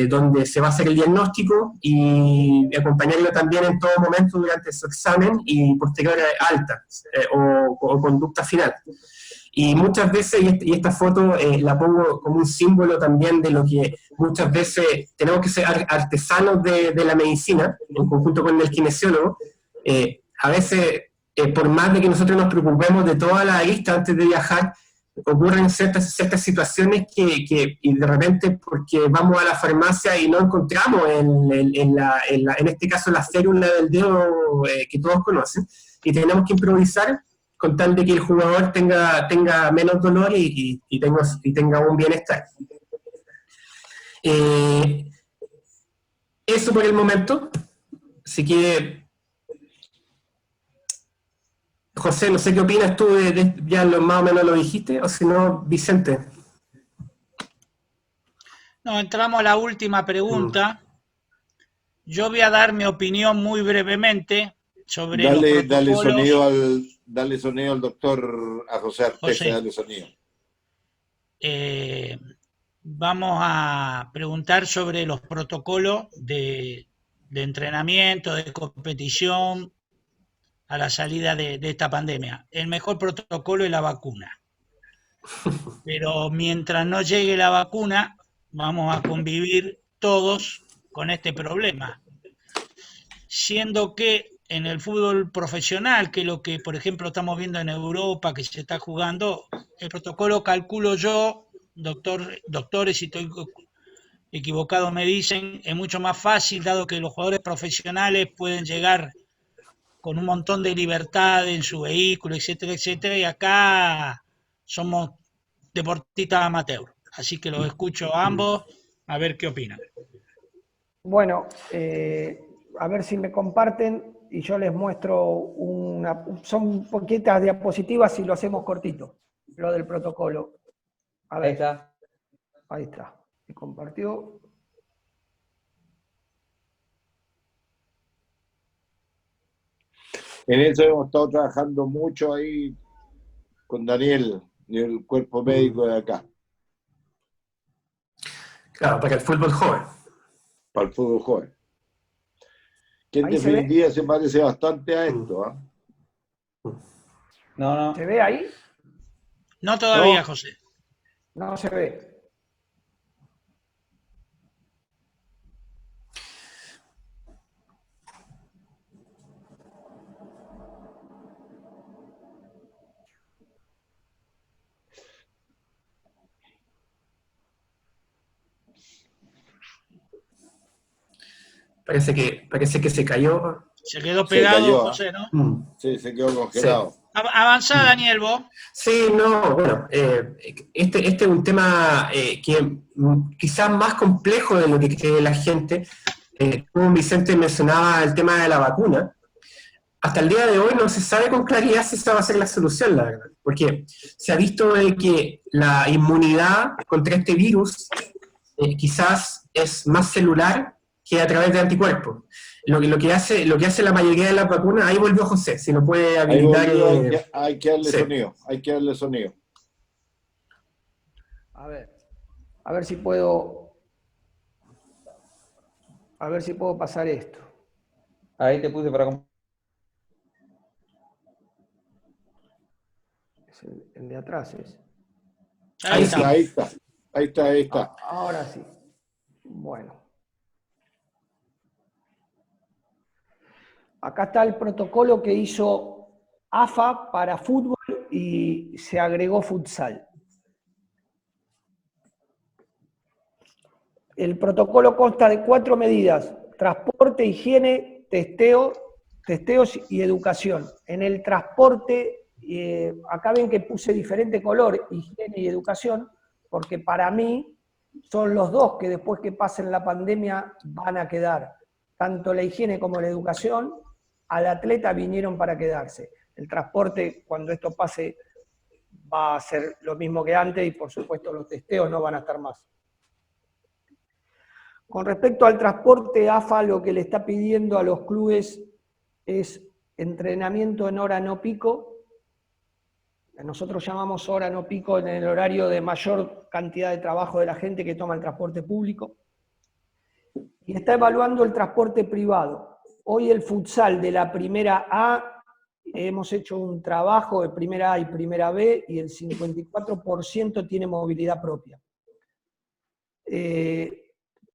donde se va a hacer el diagnóstico y acompañarlo también en todo momento durante su examen y posterior alta o conducta final. Y muchas veces, y esta foto la pongo como un símbolo también de lo que muchas veces tenemos que ser artesanos de la medicina, en conjunto con el kinesiólogo. A veces, por más de que nosotros nos preocupemos de toda la lista antes de viajar, ocurren ciertas situaciones y de repente porque vamos a la farmacia y no encontramos en este caso la férula del dedo que todos conocen, y tenemos que improvisar con tal de que el jugador tenga menos dolor y tenga un bienestar. Eso por el momento. Así que, José, no sé qué opinas tú, ya más o menos lo dijiste, o si no, Vicente. No, entramos a la última pregunta. Yo voy a dar mi opinión muy brevemente sobre los protocolos. Dale sonido al doctor, a José Arteza, dale sonido. Vamos a preguntar sobre los protocolos de entrenamiento, de competición a la salida de esta pandemia. El mejor protocolo es la vacuna. Pero mientras no llegue la vacuna, vamos a convivir todos con este problema. Siendo que en el fútbol profesional, que es lo que por ejemplo estamos viendo en Europa, que se está jugando, el protocolo, calculo yo, doctores, si estoy equivocado me dicen, es mucho más fácil, dado que los jugadores profesionales pueden llegar con un montón de libertad en su vehículo, etcétera, etcétera, y acá somos deportistas amateur. Así que los escucho a ambos, a ver qué opinan. Bueno, a ver si me comparten y yo les muestro son poquitas diapositivas y lo hacemos cortito, lo del protocolo. A ver. Ahí está. Ahí está. Se compartió. En eso hemos estado trabajando mucho ahí con Daniel y el cuerpo médico de acá. Claro, para el fútbol joven. Para el fútbol joven. Que en Ahí definitiva se parece bastante a esto. No. ¿Se ve ahí? No todavía, No. José. No se ve. Parece que se cayó. Se quedó pegado, cayó, José, ¿no? Sí, se quedó congelado. Sí. Avanzá, Daniel, vos. Sí, no, bueno, este es un tema que quizás más complejo de lo que cree la gente. Como Vicente mencionaba el tema de la vacuna, hasta el día de hoy no se sabe con claridad si esa va a ser la solución, la verdad, porque se ha visto que la inmunidad contra este virus quizás es más celular que a través de anticuerpos. Lo que hace la mayoría de las vacunas, ahí volvió José, si lo puede habilitar. Hay que darle sonido, hay que darle sonido. A ver si puedo pasar esto. Ahí te puse para... El de atrás es. Ahí está. Ahora sí. Bueno. Acá está el protocolo que hizo AFA para fútbol y se agregó futsal. El protocolo consta de 4 medidas: transporte, higiene, testeo testeos y educación. En el transporte, acá ven que puse diferente color, higiene y educación, porque para mí son los dos que después que pasen la pandemia van a quedar. Tanto la higiene como la educación, al atleta vinieron para quedarse. El transporte, cuando esto pase, va a ser lo mismo que antes y por supuesto los testeos no van a estar más. Con respecto al transporte, AFA lo que le está pidiendo a los clubes es entrenamiento en hora no pico. Nosotros llamamos hora no pico en el horario de mayor cantidad de trabajo de la gente que toma el transporte público. Y está evaluando el transporte privado. Hoy el futsal de la primera A, hemos hecho un trabajo de primera A y primera B y el 54% tiene movilidad propia.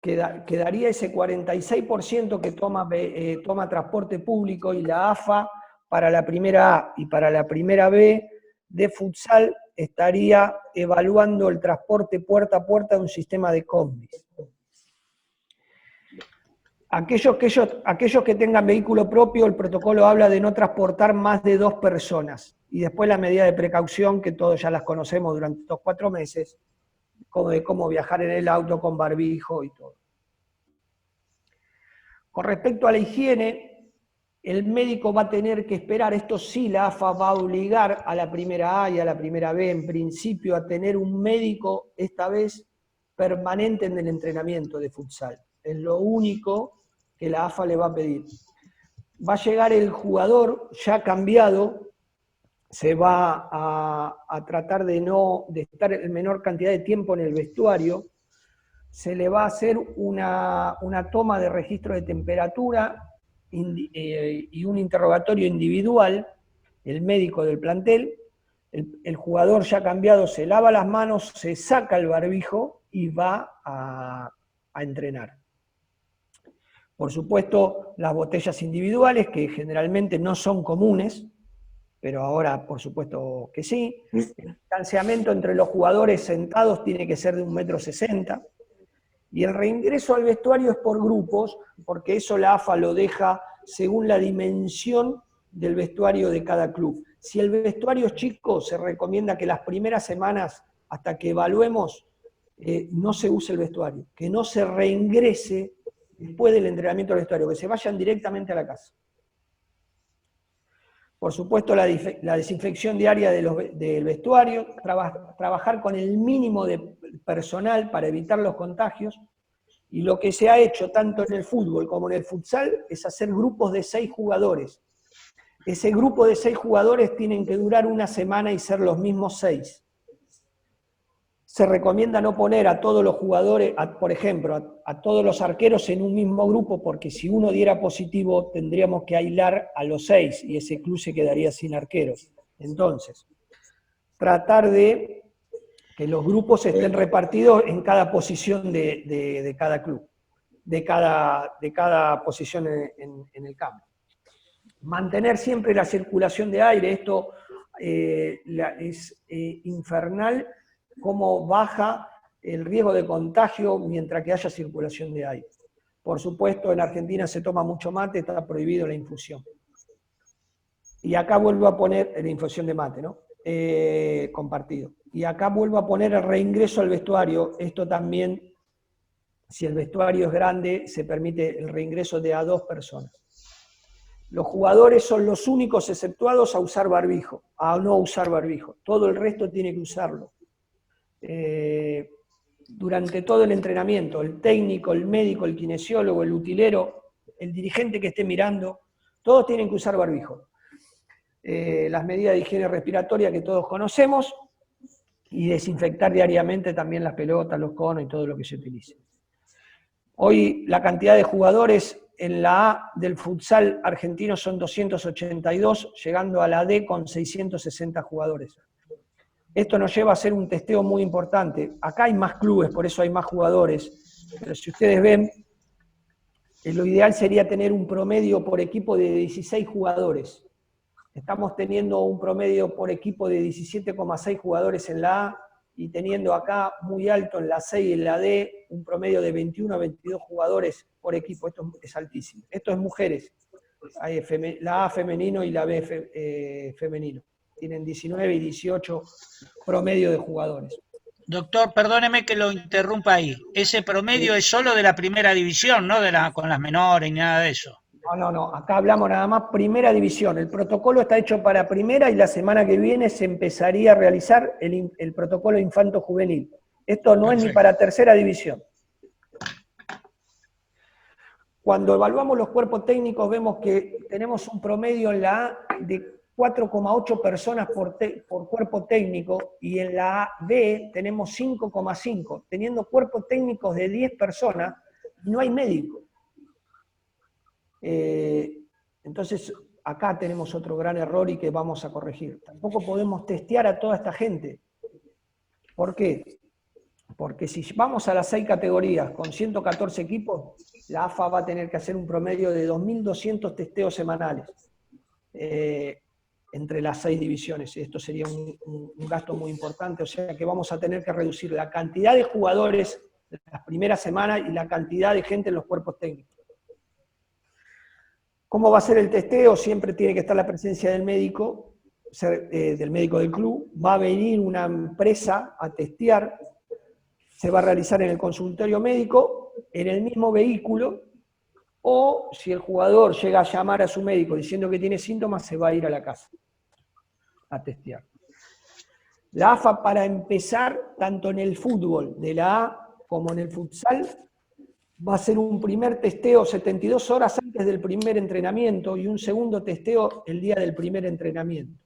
Quedaría ese 46% que toma transporte público, y la AFA para la primera A y para la primera B de futsal estaría evaluando el transporte puerta a puerta de un sistema de combis. Aquellos que tengan vehículo propio, el protocolo habla de no transportar más de 2 personas. Y después la medida de precaución, que todos ya las conocemos durante estos 4 meses, como de cómo viajar en el auto con barbijo y todo. Con respecto a la higiene, el médico va a tener que esperar, esto sí la AFA va a obligar a la primera A y a la primera B en principio a tener un médico, esta vez permanente en el entrenamiento de futsal. Es lo único que la AFA le va a pedir. Va a llegar el jugador ya cambiado, se va a tratar de estar en menor cantidad de tiempo en el vestuario, se le va a hacer una toma de registro de temperatura y un interrogatorio individual, el médico del plantel, el jugador ya cambiado se lava las manos, se saca el barbijo y va a entrenar. Por supuesto, las botellas individuales, que generalmente no son comunes, pero ahora por supuesto que sí. El distanciamiento entre los jugadores sentados tiene que ser de 1,60 m. Y el reingreso al vestuario es por grupos, porque eso la AFA lo deja según la dimensión del vestuario de cada club. Si el vestuario es chico, se recomienda que las primeras semanas, hasta que evaluemos, no se use el vestuario, que no se reingrese después del entrenamiento del vestuario, que se vayan directamente a la casa. Por supuesto, la desinfección diaria del vestuario, trabajar con el mínimo de personal para evitar los contagios, y lo que se ha hecho tanto en el fútbol como en el futsal es hacer grupos de 6 jugadores. Ese grupo de 6 jugadores tienen que durar 1 semana y ser los mismos 6. Se recomienda no poner a todos los jugadores, por ejemplo, a todos los arqueros en un mismo grupo, porque si uno diera positivo tendríamos que aislar a los 6 y ese club se quedaría sin arqueros. Entonces, tratar de que los grupos estén repartidos en cada posición de cada club, de cada posición en el campo. Mantener siempre la circulación de aire, esto es infernal, cómo baja el riesgo de contagio mientras que haya circulación de aire. Por supuesto, en Argentina se toma mucho mate, está prohibido la infusión. Y acá vuelvo a poner la infusión de mate, ¿no? Compartido. Y acá vuelvo a poner el reingreso al vestuario. Esto también, si el vestuario es grande, se permite el reingreso de a 2 personas. Los jugadores son los únicos exceptuados a usar barbijo, a no usar barbijo. Todo el resto tiene que usarlo. Durante todo el entrenamiento, el técnico, el médico, el kinesiólogo, el utilero, el dirigente que esté mirando, todos tienen que usar barbijo. Las medidas de higiene respiratoria que todos conocemos, y desinfectar diariamente también las pelotas, los conos y todo lo que se utilice. Hoy la cantidad de jugadores en la A del futsal argentino son 282, llegando a la D con 660 jugadores. Esto nos lleva a hacer un testeo muy importante. Acá hay más clubes, por eso hay más jugadores, pero si ustedes ven, lo ideal sería tener un promedio por equipo de 16 jugadores. Estamos teniendo un promedio por equipo de 17,6 jugadores en la A y teniendo acá muy alto en la C y en la D un promedio de 21 a 22 jugadores por equipo. Esto es altísimo. Esto es mujeres. la A femenino y la B femenino. Tienen 19 y 18 promedio de jugadores. Doctor, perdóneme que lo interrumpa ahí. Ese promedio es solo de la primera división, no con las menores ni nada de eso. No. Acá hablamos nada más primera división. El protocolo está hecho para primera y la semana que viene se empezaría a realizar el protocolo infanto-juvenil. Esto no es ni para tercera división. Cuando evaluamos los cuerpos técnicos vemos que tenemos un promedio en la A de 4,8 personas por cuerpo técnico y en la B tenemos 5,5. Teniendo cuerpos técnicos de 10 personas, no hay médico. Entonces, acá tenemos otro gran error y que vamos a corregir. Tampoco podemos testear a toda esta gente. ¿Por qué? Porque si vamos a las 6 categorías con 114 equipos, la AFA va a tener que hacer un promedio de 2.200 testeos semanales entre las 6 divisiones. Esto sería un gasto muy importante, o sea que vamos a tener que reducir la cantidad de jugadores de las primeras semanas y la cantidad de gente en los cuerpos técnicos. ¿Cómo va a ser el testeo? Siempre tiene que estar la presencia del médico del club. Va a venir una empresa a testear, se va a realizar en el consultorio médico, en el mismo vehículo, o si el jugador llega a llamar a su médico diciendo que tiene síntomas, se va a ir a la casa a testear. La AFA, para empezar, tanto en el fútbol de la A como en el futsal, va a hacer un primer testeo 72 horas antes del primer entrenamiento y un segundo testeo el día del primer entrenamiento.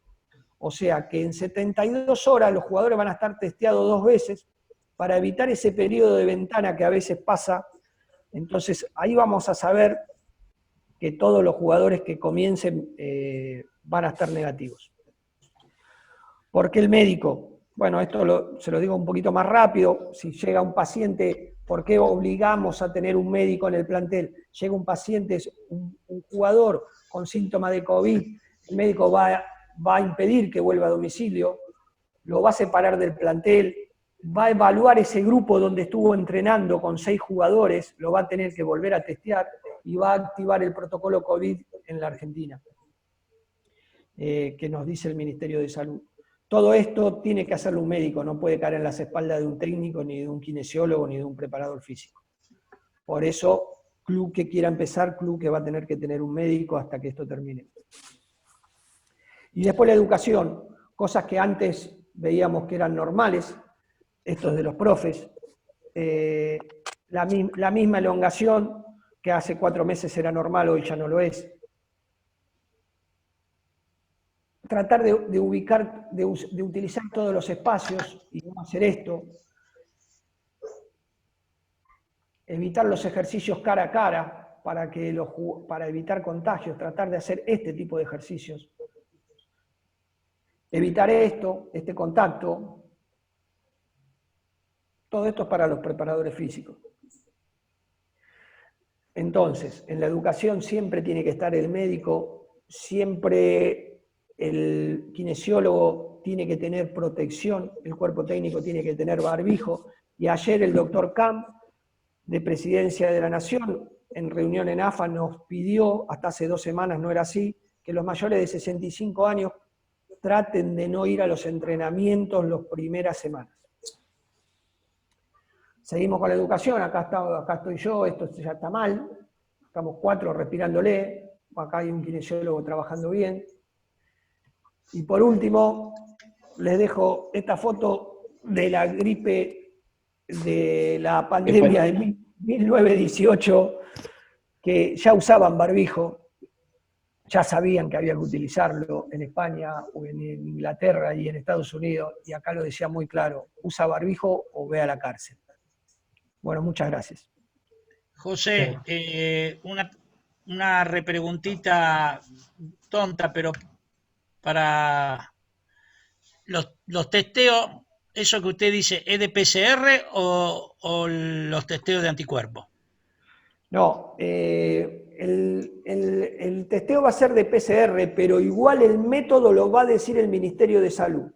O sea que en 72 horas los jugadores van a estar testeados 2 veces para evitar ese periodo de ventana que a veces pasa. Entonces ahí vamos a saber que todos los jugadores que comiencen van a estar negativos. ¿Por qué el médico? Bueno, esto se lo digo un poquito más rápido. Si llega un paciente, ¿por qué obligamos a tener un médico en el plantel? Llega un paciente, un jugador con síntomas de COVID, el médico va a impedir que vuelva a domicilio, lo va a separar del plantel, va a evaluar ese grupo donde estuvo entrenando con 6 jugadores, lo va a tener que volver a testear y va a activar el protocolo COVID en la Argentina, que nos dice el Ministerio de Salud. Todo esto tiene que hacerlo un médico, no puede caer en las espaldas de un técnico, ni de un kinesiólogo, ni de un preparador físico. Por eso, club que quiera empezar, club que va a tener que tener un médico hasta que esto termine. Y después la educación, cosas que antes veíamos que eran normales, esto es de los profes, la misma elongación que hace 4 meses era normal, hoy ya no lo es. Tratar de utilizar todos los espacios y no hacer esto. Evitar los ejercicios cara a cara para evitar contagios, tratar de hacer este tipo de ejercicios. Evitar este contacto. Todo esto es para los preparadores físicos. Entonces, en la educación siempre tiene que estar el médico, siempre el kinesiólogo tiene que tener protección, el cuerpo técnico tiene que tener barbijo, y ayer el doctor Camp, de Presidencia de la Nación, en reunión en AFA, nos pidió, hasta hace 2 semanas no era así, que los mayores de 65 años traten de no ir a los entrenamientos las primeras semanas. Seguimos con la educación, acá estoy yo, esto ya está mal, estamos 4 respirándole, acá hay un kinesiólogo trabajando bien. Y por último, les dejo esta foto de la gripe de la pandemia de 1918, que ya usaban barbijo, ya sabían que había que utilizarlo en España, o en Inglaterra y en Estados Unidos, y acá lo decía muy claro, usa barbijo o ve a la cárcel. Bueno, muchas gracias. José, una repreguntita tonta, pero para los testeos, ¿eso que usted dice es de PCR o los testeos de anticuerpos? No, el testeo va a ser de PCR, pero igual el método lo va a decir el Ministerio de Salud.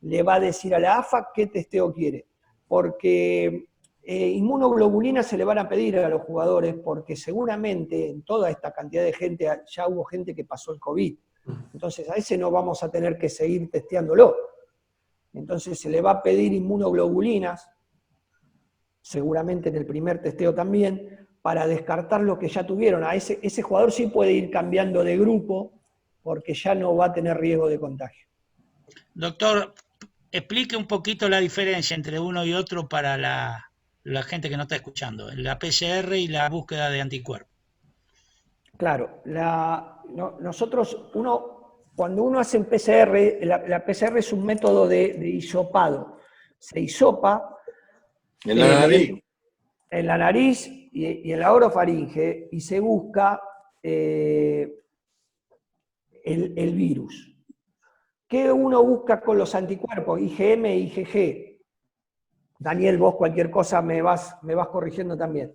Le va a decir a la AFA qué testeo quiere, porque inmunoglobulinas se le van a pedir a los jugadores porque seguramente en toda esta cantidad de gente ya hubo gente que pasó el COVID. Entonces a ese no vamos a tener que seguir testeándolo. Entonces se le va a pedir inmunoglobulinas, seguramente en el primer testeo también, para descartar lo que ya tuvieron. Ese jugador sí puede ir cambiando de grupo porque ya no va a tener riesgo de contagio. Doctor, explique un poquito la diferencia entre uno y otro para la gente que no está escuchando, la PCR y la búsqueda de anticuerpos. Claro, nosotros, cuando uno hace un PCR, la PCR es un método de hisopado. Se hisopa En la nariz. En la nariz y en la orofaringe y se busca el virus. ¿Qué uno busca con los anticuerpos? IgM e IgG. Daniel, vos cualquier cosa me vas corrigiendo también.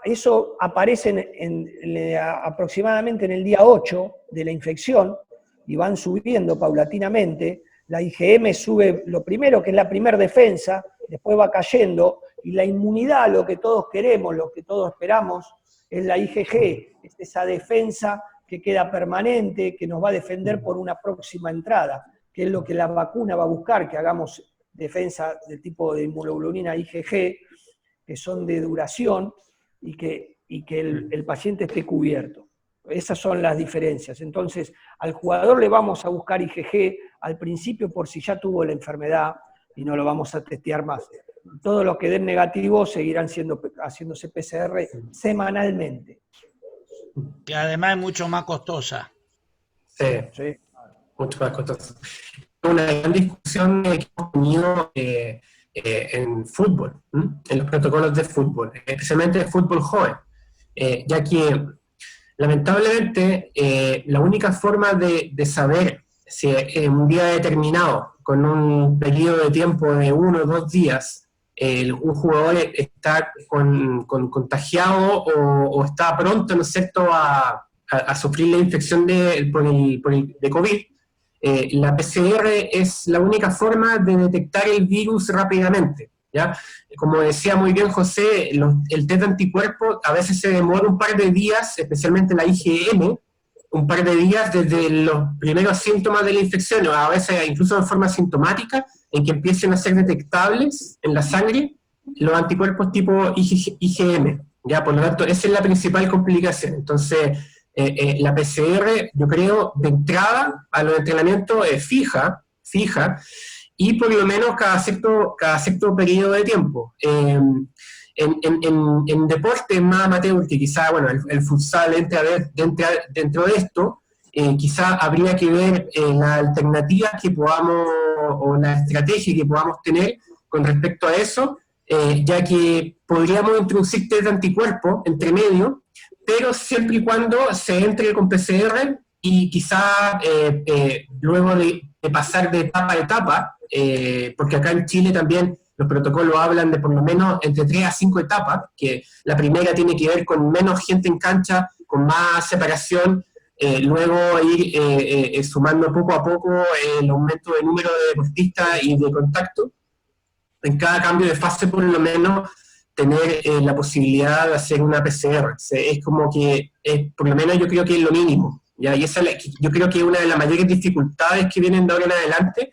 Eso aparece aproximadamente en el día 8 de la infección y van subiendo paulatinamente. La IgM sube lo primero, que es la primera defensa, después va cayendo, y la inmunidad, lo que todos queremos, lo que todos esperamos, es la IgG, es esa defensa que queda permanente, que nos va a defender por una próxima entrada, que es lo que la vacuna va a buscar, que hagamos defensa del tipo de inmunoglobulina IgG, que son de duración, y que el paciente esté cubierto. Esas son las diferencias. Entonces, al jugador le vamos a buscar IgG al principio por si ya tuvo la enfermedad y no lo vamos a testear más. Todos los que den negativo seguirán haciéndose PCR semanalmente. Que además es mucho más costosa. Sí. Mucho más costosa. Una gran discusión que hemos tenido en fútbol, en los protocolos de fútbol, especialmente de fútbol joven, ya que lamentablemente la única forma de saber si en un día determinado, con un periodo de tiempo de 1 o 2 días, un jugador está contagiado o está pronto, ¿no es cierto?, a sufrir la infección de COVID, la PCR es la única forma de detectar el virus rápidamente, ¿ya? Como decía muy bien José, el test de anticuerpos a veces se demora un par de días, especialmente la IgM, un par de días desde los primeros síntomas de la infección, o a veces incluso de forma sintomática, en que empiecen a ser detectables en la sangre los anticuerpos tipo IgM, ¿ya? Por lo tanto, esa es la principal complicación. Entonces, la PCR, yo creo, de entrada a los entrenamientos es fija, y por lo menos cada cierto periodo de tiempo. En deportes más amateur, que quizá, bueno, el futsal entra dentro de esto, quizá habría que ver las alternativas que podamos, o la estrategia que podamos tener con respecto a eso, ya que podríamos introducir test de anticuerpos entre medio, pero siempre y cuando se entre con PCR y quizá luego de pasar de etapa a etapa, porque acá en Chile también los protocolos hablan de por lo menos entre 3 a 5 etapas, que la primera tiene que ver con menos gente en cancha, con más separación, luego ir sumando poco a poco el aumento de número de deportistas y de contacto. En cada cambio de fase por lo menos tener la posibilidad de hacer una PCR. Es como que, por lo menos yo creo que es lo mínimo, ¿ya? Y esa yo creo que es una de las mayores dificultades que vienen de ahora en adelante,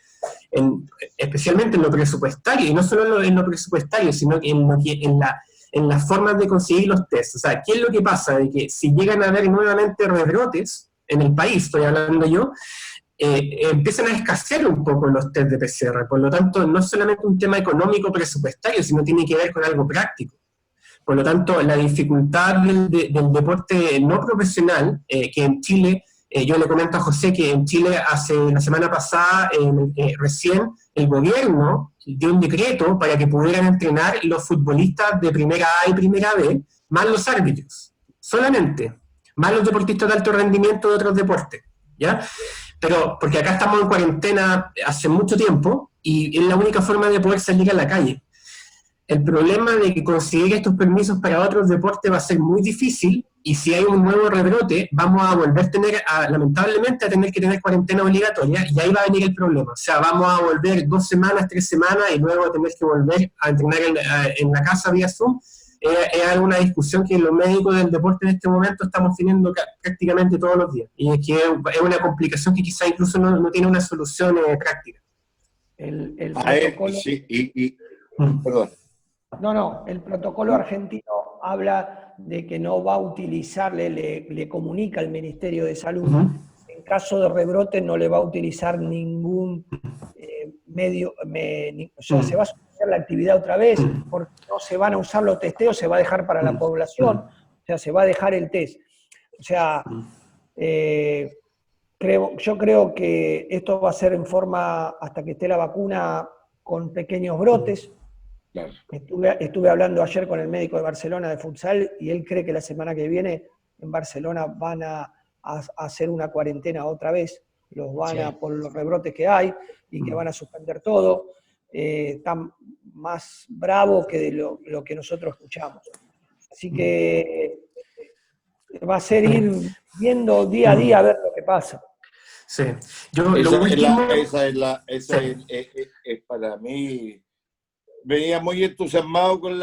especialmente en lo presupuestario, y no solo en lo presupuestario, sino que en las formas de conseguir los tests. O sea, ¿qué es lo que pasa? De que si llegan a haber nuevamente rebrotes en el país, estoy hablando yo, empiezan a escasear un poco los test de PCR. Por lo tanto, no es solamente un tema económico presupuestario, sino tiene que ver con algo práctico. Por lo tanto, la dificultad del deporte no profesional, que en Chile, yo le comento a José que en Chile hace la semana pasada, recién el gobierno dio un decreto para que pudieran entrenar los futbolistas de primera A y primera B, más los árbitros, solamente, más los deportistas de alto rendimiento de otros deportes, ¿ya? Pero porque acá estamos en cuarentena hace mucho tiempo y es la única forma de poder salir a la calle. El problema de que conseguir estos permisos para otros deportes va a ser muy difícil y si hay un nuevo rebrote, vamos a volver lamentablemente a tener que tener cuarentena obligatoria, y ahí va a venir el problema. O sea, vamos a volver 2 semanas, 3 semanas, y luego tener que volver a entrenar en la casa vía Zoom. Es una discusión que los médicos del deporte en este momento estamos teniendo prácticamente todos los días, y es que es una complicación que quizá incluso no tiene una solución práctica. El protocolo... Sí, perdón. No, el protocolo argentino habla de que no va a utilizarle, le comunica al Ministerio de Salud, en caso de rebrote no le va a utilizar ningún medio, o sea, se va a suspender la actividad otra vez, porque no se van a usar los testeos, se va a dejar para la población, o sea, se va a dejar el test. O sea, yo creo que esto va a ser en forma, hasta que esté la vacuna, con pequeños brotes. Claro. Estuve hablando ayer con el médico de Barcelona de futsal, y él cree que la semana que viene en Barcelona van a hacer una cuarentena otra vez, por los rebrotes que hay, y que van a suspender todo. Están más bravos que de lo que nosotros escuchamos. Así que va a ser ir viendo día a día a ver lo que pasa. Sí. Esa es para mí. Venía muy entusiasmado con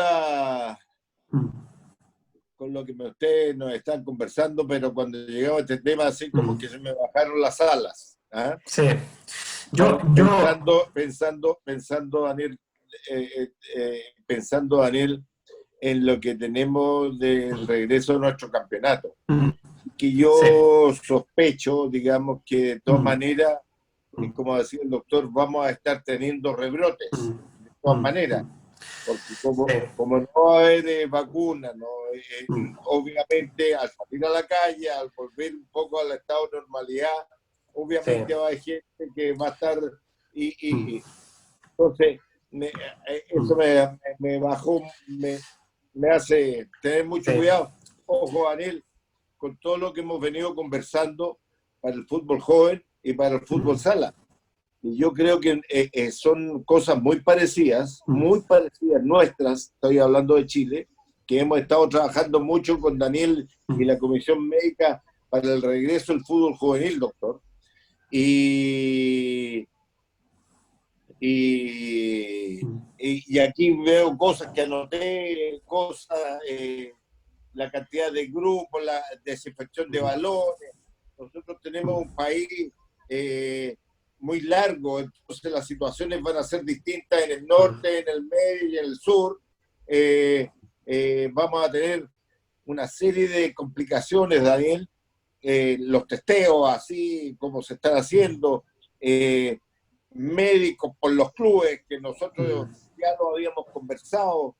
lo que ustedes nos están conversando, pero cuando llegamos a este tema, así como que se me bajaron las alas. ¿Ah? Sí. Pensando, Daniel, en lo que tenemos del regreso de nuestro campeonato. Que yo sospecho, digamos, que de todas maneras, como decía el doctor, vamos a estar teniendo rebrotes. De todas maneras, porque como no va a haber vacuna, obviamente al salir a la calle, al volver un poco al estado de normalidad, obviamente va a haber gente que va a estar, entonces eso me bajó, me hace tener mucho cuidado. Ojo, Daniel, con todo lo que hemos venido conversando para el fútbol joven y para el fútbol sala. Y yo creo que son cosas muy parecidas nuestras, estoy hablando de Chile, que hemos estado trabajando mucho con Daniel y la Comisión Médica para el regreso del fútbol juvenil, doctor. Y aquí veo cosas que anoté, la cantidad de grupos, la desinfección de balones. Nosotros tenemos un país muy largo, entonces las situaciones van a ser distintas en el norte, en el medio y en el sur. Vamos a tener una serie de complicaciones, Daniel. Los testeos, así como se están haciendo, médicos por los clubes, que nosotros ya lo habíamos conversado,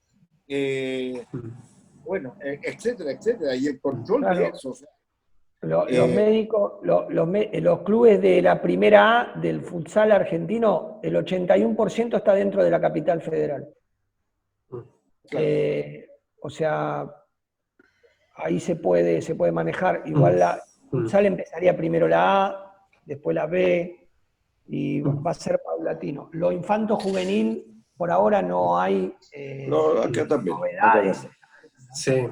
bueno, etcétera, etcétera, y el control de eso. O sea, los médicos, los clubes de la primera A del futsal argentino, el 81% está dentro de la capital federal. Claro. O sea, ahí se puede manejar. Igual la futsal empezaría primero la A, después la B, y va a ser paulatino. Lo infanto juvenil, por ahora no hay novedades. Sí.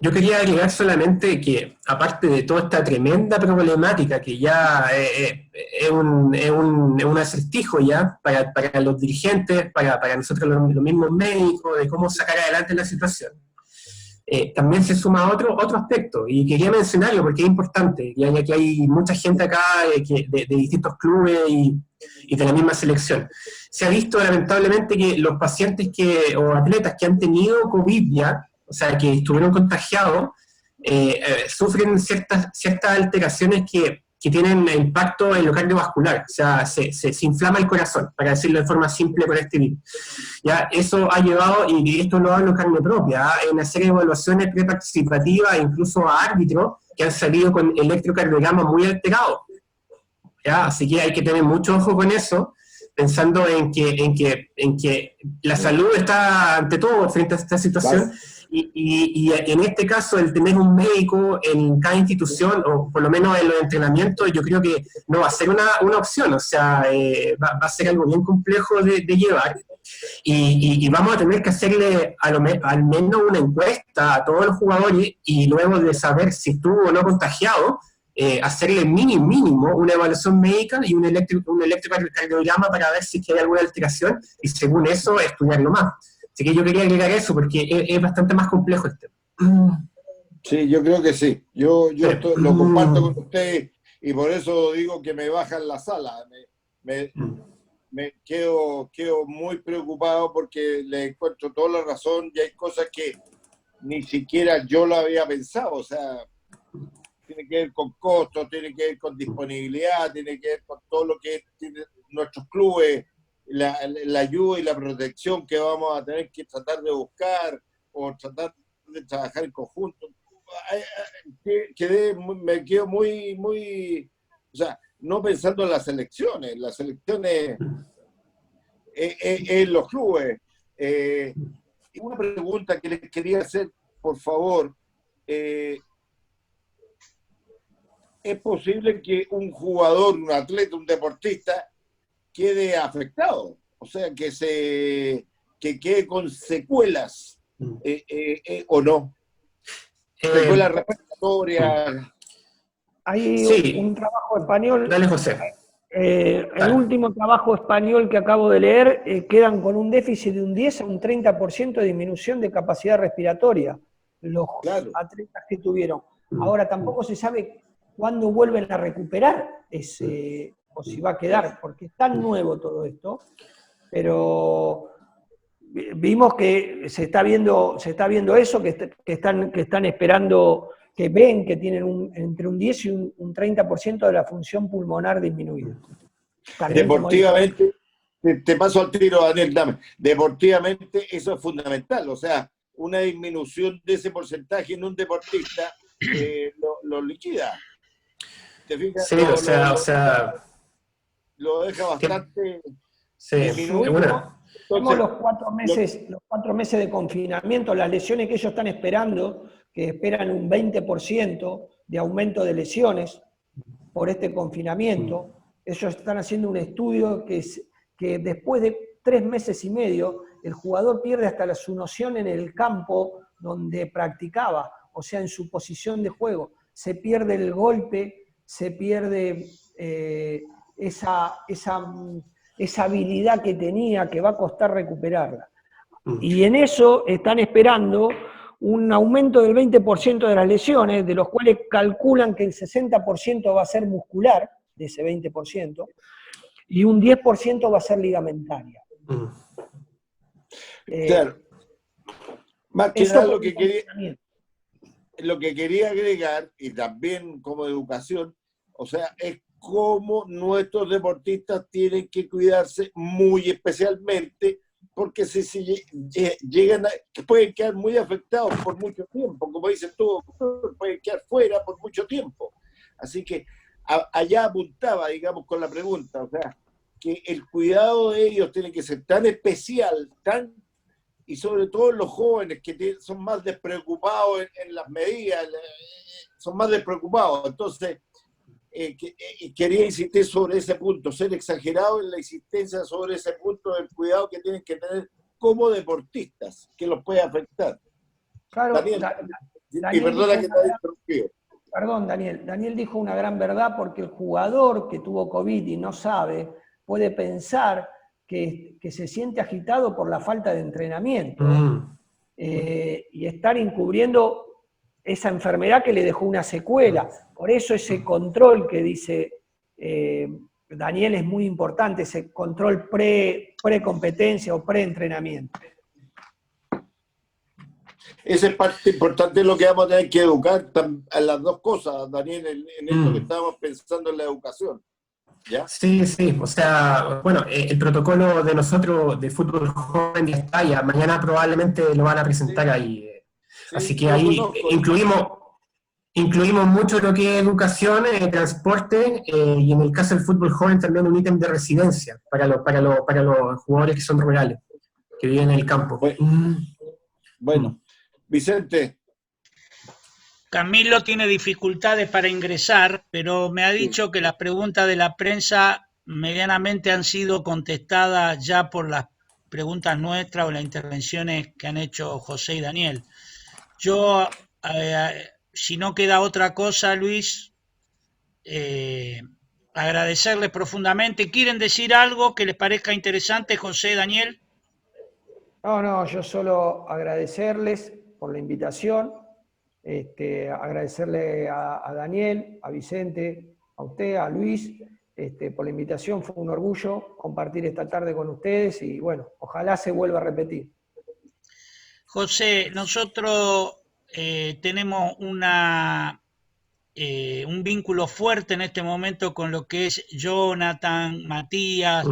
Yo quería agregar solamente que, aparte de toda esta tremenda problemática que ya es un acertijo ya para los dirigentes, para nosotros los mismos médicos, de cómo sacar adelante la situación, también se suma otro aspecto, y quería mencionarlo porque es importante, ya que hay mucha gente acá de distintos clubes y de la misma selección. Se ha visto lamentablemente que los pacientes o atletas que han tenido COVID ya, o sea, que estuvieron contagiados, sufren ciertas alteraciones que tienen impacto en lo cardiovascular, o sea, se inflama el corazón, para decirlo de forma simple con este virus. Ya, eso ha llevado, y esto lo hablo en carne propia, en hacer evaluaciones preparticipativas, incluso a árbitros que han salido con electrocardiogramas muy alterados. ¿Ya? Así que hay que tener mucho ojo con eso, pensando en que la salud está ante todo frente a esta situación. Claro. Y en este caso, el tener un médico en cada institución, o por lo menos en los entrenamientos, yo creo que no va a ser una opción, o sea, va a ser algo bien complejo de llevar. Y vamos a tener que hacerle al menos una encuesta a todos los jugadores y luego de saber si estuvo o no contagiado, hacerle mínimo una evaluación médica y un electrocardiograma para ver si hay alguna alteración y según eso estudiarlo más. Así que yo quería agregar eso porque es bastante más complejo este. Sí, yo creo que sí. Yo lo comparto con ustedes y por eso digo que me bajan la sala. Me quedo muy preocupado porque le encuentro toda la razón y hay cosas que ni siquiera yo lo había pensado. O sea, tiene que ver con costos, tiene que ver con disponibilidad, tiene que ver con todo lo que tienen nuestros clubes, la ayuda y la protección que vamos a tener que tratar de buscar o tratar de trabajar en conjunto. Me quedo muy, o sea, no pensando en las elecciones en los clubes. Y una pregunta que les quería hacer, por favor, ¿es posible que un jugador, un atleta, un deportista quede afectado? O sea, que quede con secuelas o no. Secuelas respiratorias. Hay Sí. un trabajo español. Dale, José. El último trabajo español que acabo de leer, quedan con un déficit de un 10 a un 30% de disminución de capacidad respiratoria los atletas que tuvieron. Ahora tampoco se sabe cuándo vuelven a recuperar o si va a quedar, porque es tan nuevo todo esto, pero vimos que se está viendo eso, que están esperando, que ven que tienen entre un 10 y un 30% de la función pulmonar disminuida. También, Deportivamente, te paso al tiro, Daniel, dame. Deportivamente eso es fundamental, o sea, una disminución de ese porcentaje en un deportista lo liquida. ¿Te fijas? Sí, lo deja bastante disminuido. Tenemos los 4 meses de confinamiento, las lesiones que ellos están esperando, que esperan un 20% de aumento de lesiones por este confinamiento. Ellos están haciendo un estudio que después de 3 meses y medio, el jugador pierde hasta su noción en el campo donde practicaba, o sea, en su posición de juego. Se pierde el golpe, se pierde esa habilidad que tenía, que va a costar recuperarla. Y en eso están esperando un aumento del 20% de las lesiones, de los cuales calculan que el 60% va a ser muscular, de ese 20%, y un 10% va a ser ligamentaria. Claro. Más que nada lo que quería agregar, y también como educación, o sea, es cómo nuestros deportistas tienen que cuidarse muy especialmente, porque si llegan pueden quedar muy afectados por mucho tiempo, como dices tú, pueden quedar fuera por mucho tiempo. Así que allá apuntaba, digamos, con la pregunta, o sea, que el cuidado de ellos tiene que ser tan especial, y sobre todo los jóvenes que son más despreocupados en las medidas, son más despreocupados. Entonces, quería insistir sobre ese punto, ser exagerado en la insistencia sobre ese punto del cuidado que tienen que tener como deportistas, que los puede afectar. Claro, Daniel, y perdona que te haya interrumpido. Perdón, Daniel. Daniel dijo una gran verdad porque el jugador que tuvo COVID y no sabe, puede pensar que se siente agitado por la falta de entrenamiento y estar encubriendo esa enfermedad que le dejó una secuela. Por eso ese control que dice Daniel es muy importante, ese control pre-competencia o pre-entrenamiento. Esa es parte importante de lo que vamos a tener que educar a las dos cosas, Daniel, en esto que estábamos pensando en la educación. ¿Ya? Sí, o sea, bueno, el protocolo de nosotros de fútbol joven ya está, ya mañana probablemente lo van a presentar ahí. Así que ahí incluimos mucho lo que es educación, transporte, y en el caso del fútbol joven también un ítem de residencia para los jugadores que son rurales, que viven en el campo. Bueno. Vicente. Camilo tiene dificultades para ingresar, pero me ha dicho que las preguntas de la prensa medianamente han sido contestadas ya por preguntas nuestras o las intervenciones que han hecho José y Daniel. Yo, si no queda otra cosa, Luis, agradecerles profundamente. ¿Quieren decir algo que les parezca interesante, José, Daniel? No, yo solo agradecerles por la invitación, agradecerle a Daniel, a Vicente, a usted, a Luis, por la invitación. Fue un orgullo compartir esta tarde con ustedes y bueno, ojalá se vuelva a repetir. José, nosotros tenemos un vínculo fuerte en este momento con lo que es Jonathan, Matías,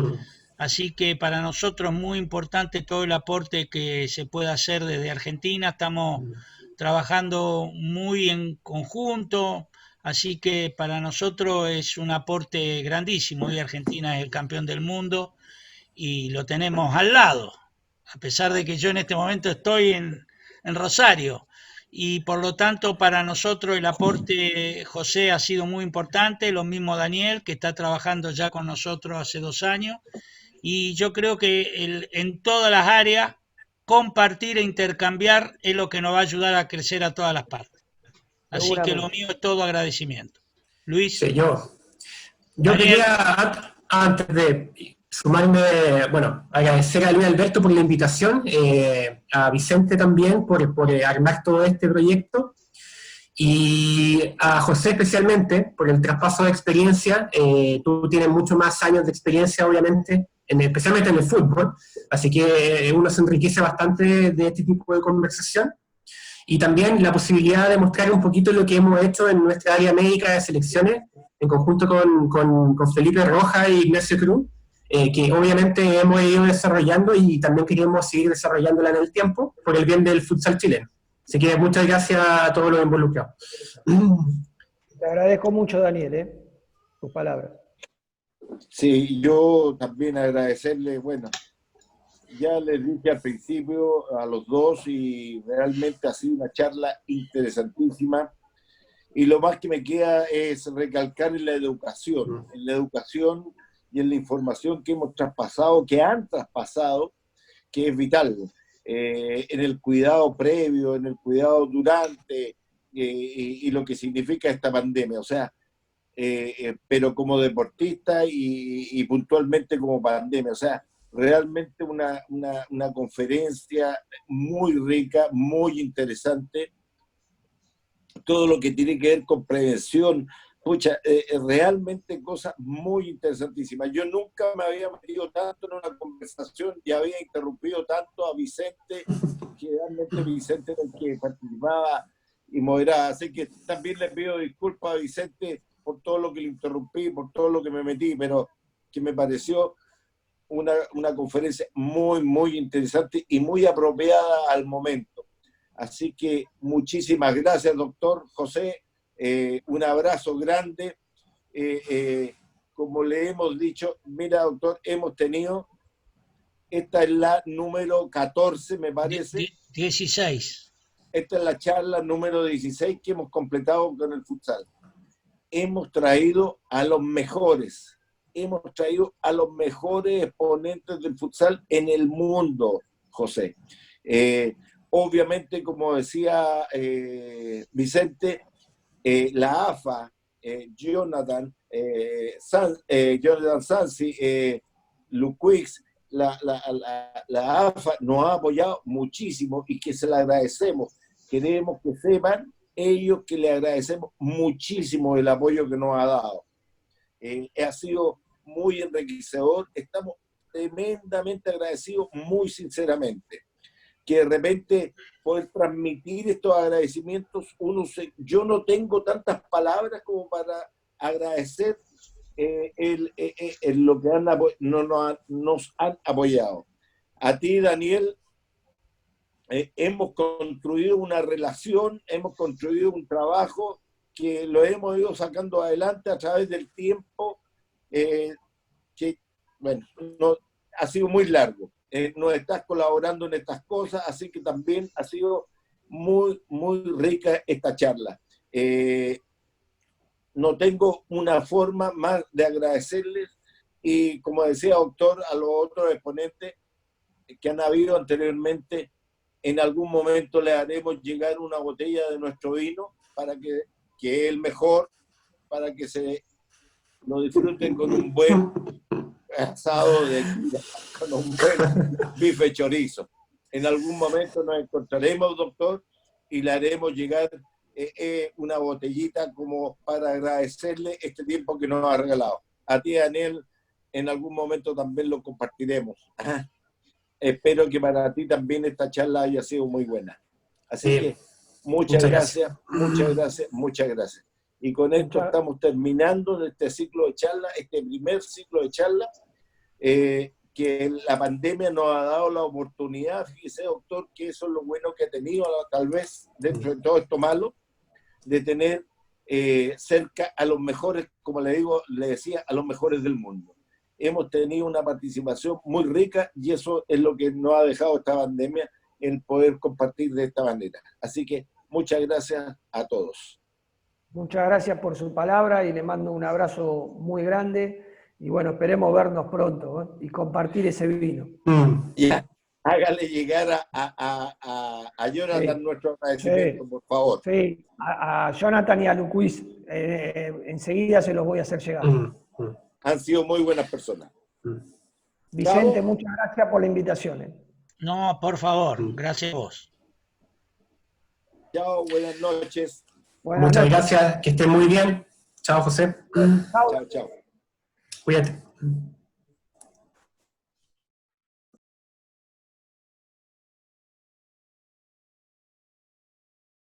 así que para nosotros es muy importante todo el aporte que se pueda hacer desde Argentina. Estamos trabajando muy en conjunto, así que para nosotros es un aporte grandísimo. Hoy Argentina es el campeón del mundo y lo tenemos al lado, a pesar de que yo en este momento estoy en Rosario. Y por lo tanto para nosotros el aporte, José, ha sido muy importante, lo mismo Daniel, que está trabajando ya con nosotros hace 2 años, y yo creo que en todas las áreas compartir e intercambiar es lo que nos va a ayudar a crecer a todas las partes. Así que lo Seguramente. mío es todo agradecimiento. Luis, Sí, yo Daniel, quería, antes de sumarme, bueno, agradecer a Luis Alberto por la invitación, a Vicente también por armar todo este proyecto, y a José especialmente por el traspaso de experiencia. Tú tienes mucho más años de experiencia, obviamente, especialmente en el fútbol, así que uno se enriquece bastante de este tipo de conversación. Y también la posibilidad de mostrar un poquito lo que hemos hecho en nuestra área médica de selecciones, en conjunto con Felipe Rojas y Ignacio Cruz, que obviamente hemos ido desarrollando y también queremos seguir desarrollándola en el tiempo por el bien del futsal chileno. Así que muchas gracias a todos los involucrados. Te agradezco mucho, Daniel, tus palabras. Sí, yo también agradecerle, bueno, ya les dije al principio a los dos y realmente ha sido una charla interesantísima. Y lo más que me queda es recalcar en la educación y en la información que hemos traspasado, que han traspasado, que es vital, en el cuidado previo, en el cuidado durante y lo que significa esta pandemia. O sea, pero como deportista y puntualmente como pandemia. O sea, realmente una conferencia muy rica, muy interesante, todo lo que tiene que ver con prevención, pucha, realmente cosas muy interesantísimas. Yo nunca me había metido tanto en una conversación y había interrumpido tanto a Vicente, que realmente Vicente era el que participaba y moderaba. Así que también le pido disculpas a Vicente por todo lo que le interrumpí, por todo lo que me metí, pero que me pareció una conferencia muy, muy interesante y muy apropiada al momento. Así que muchísimas gracias, doctor José. Un abrazo grande. Como le hemos dicho, mira, doctor, hemos tenido, esta es la número 14, me parece. 16. Esta es la charla número 16 que hemos completado con el futsal. Hemos traído a los mejores exponentes del futsal en el mundo, José. Obviamente, como decía Vicente, la AFA, Jonathan Sansi, Luquix, la AFA nos ha apoyado muchísimo y que se la agradecemos. Queremos que sepan ellos que le agradecemos muchísimo el apoyo que nos ha dado. Ha sido muy enriquecedor, estamos tremendamente agradecidos, muy sinceramente. Que de repente poder transmitir estos agradecimientos, yo no tengo tantas palabras como para agradecer lo que nos han apoyado. A ti, Daniel, hemos construido una relación, hemos construido un trabajo que lo hemos ido sacando adelante a través del tiempo, que, bueno, ha sido muy largo. Nos estás colaborando en estas cosas, así que también ha sido muy, muy rica esta charla. No tengo una forma más de agradecerles y, como decía doctor, a los otros exponentes, que han habido anteriormente, en algún momento le haremos llegar una botella de nuestro vino para que es el mejor, para que se lo disfruten con un buen asado, con un buen bife chorizo. En algún momento nos encontraremos, doctor, y le haremos llegar una botellita como para agradecerle este tiempo que nos ha regalado. A ti, Daniel, en algún momento también lo compartiremos. Espero que para ti también esta charla haya sido muy buena. Así que muchas gracias, muchas gracias, muchas gracias. Y con esto estamos terminando este ciclo de charla, este primer ciclo de charla, que la pandemia nos ha dado la oportunidad, fíjese, doctor, que eso es lo bueno que ha tenido, tal vez dentro de todo esto malo, de tener cerca a los mejores, como le decía, a los mejores del mundo. Hemos tenido una participación muy rica y eso es lo que nos ha dejado esta pandemia, el poder compartir de esta manera. Así que muchas gracias a todos. Muchas gracias por su palabra y le mando un abrazo muy grande. Y bueno, esperemos vernos pronto y compartir ese vino. Ya, hágale llegar a Jonathan sí, nuestro agradecimiento, por favor. Sí, a Jonathan y a Luquis enseguida se los voy a hacer llegar. Han sido muy buenas personas. Vicente, Chao. muchas gracias por la invitación. No, por favor, gracias a vos. Chao, buenas noches. Muchas gracias, que estén muy bien. Chao, José. Chao, chao. Cuídate.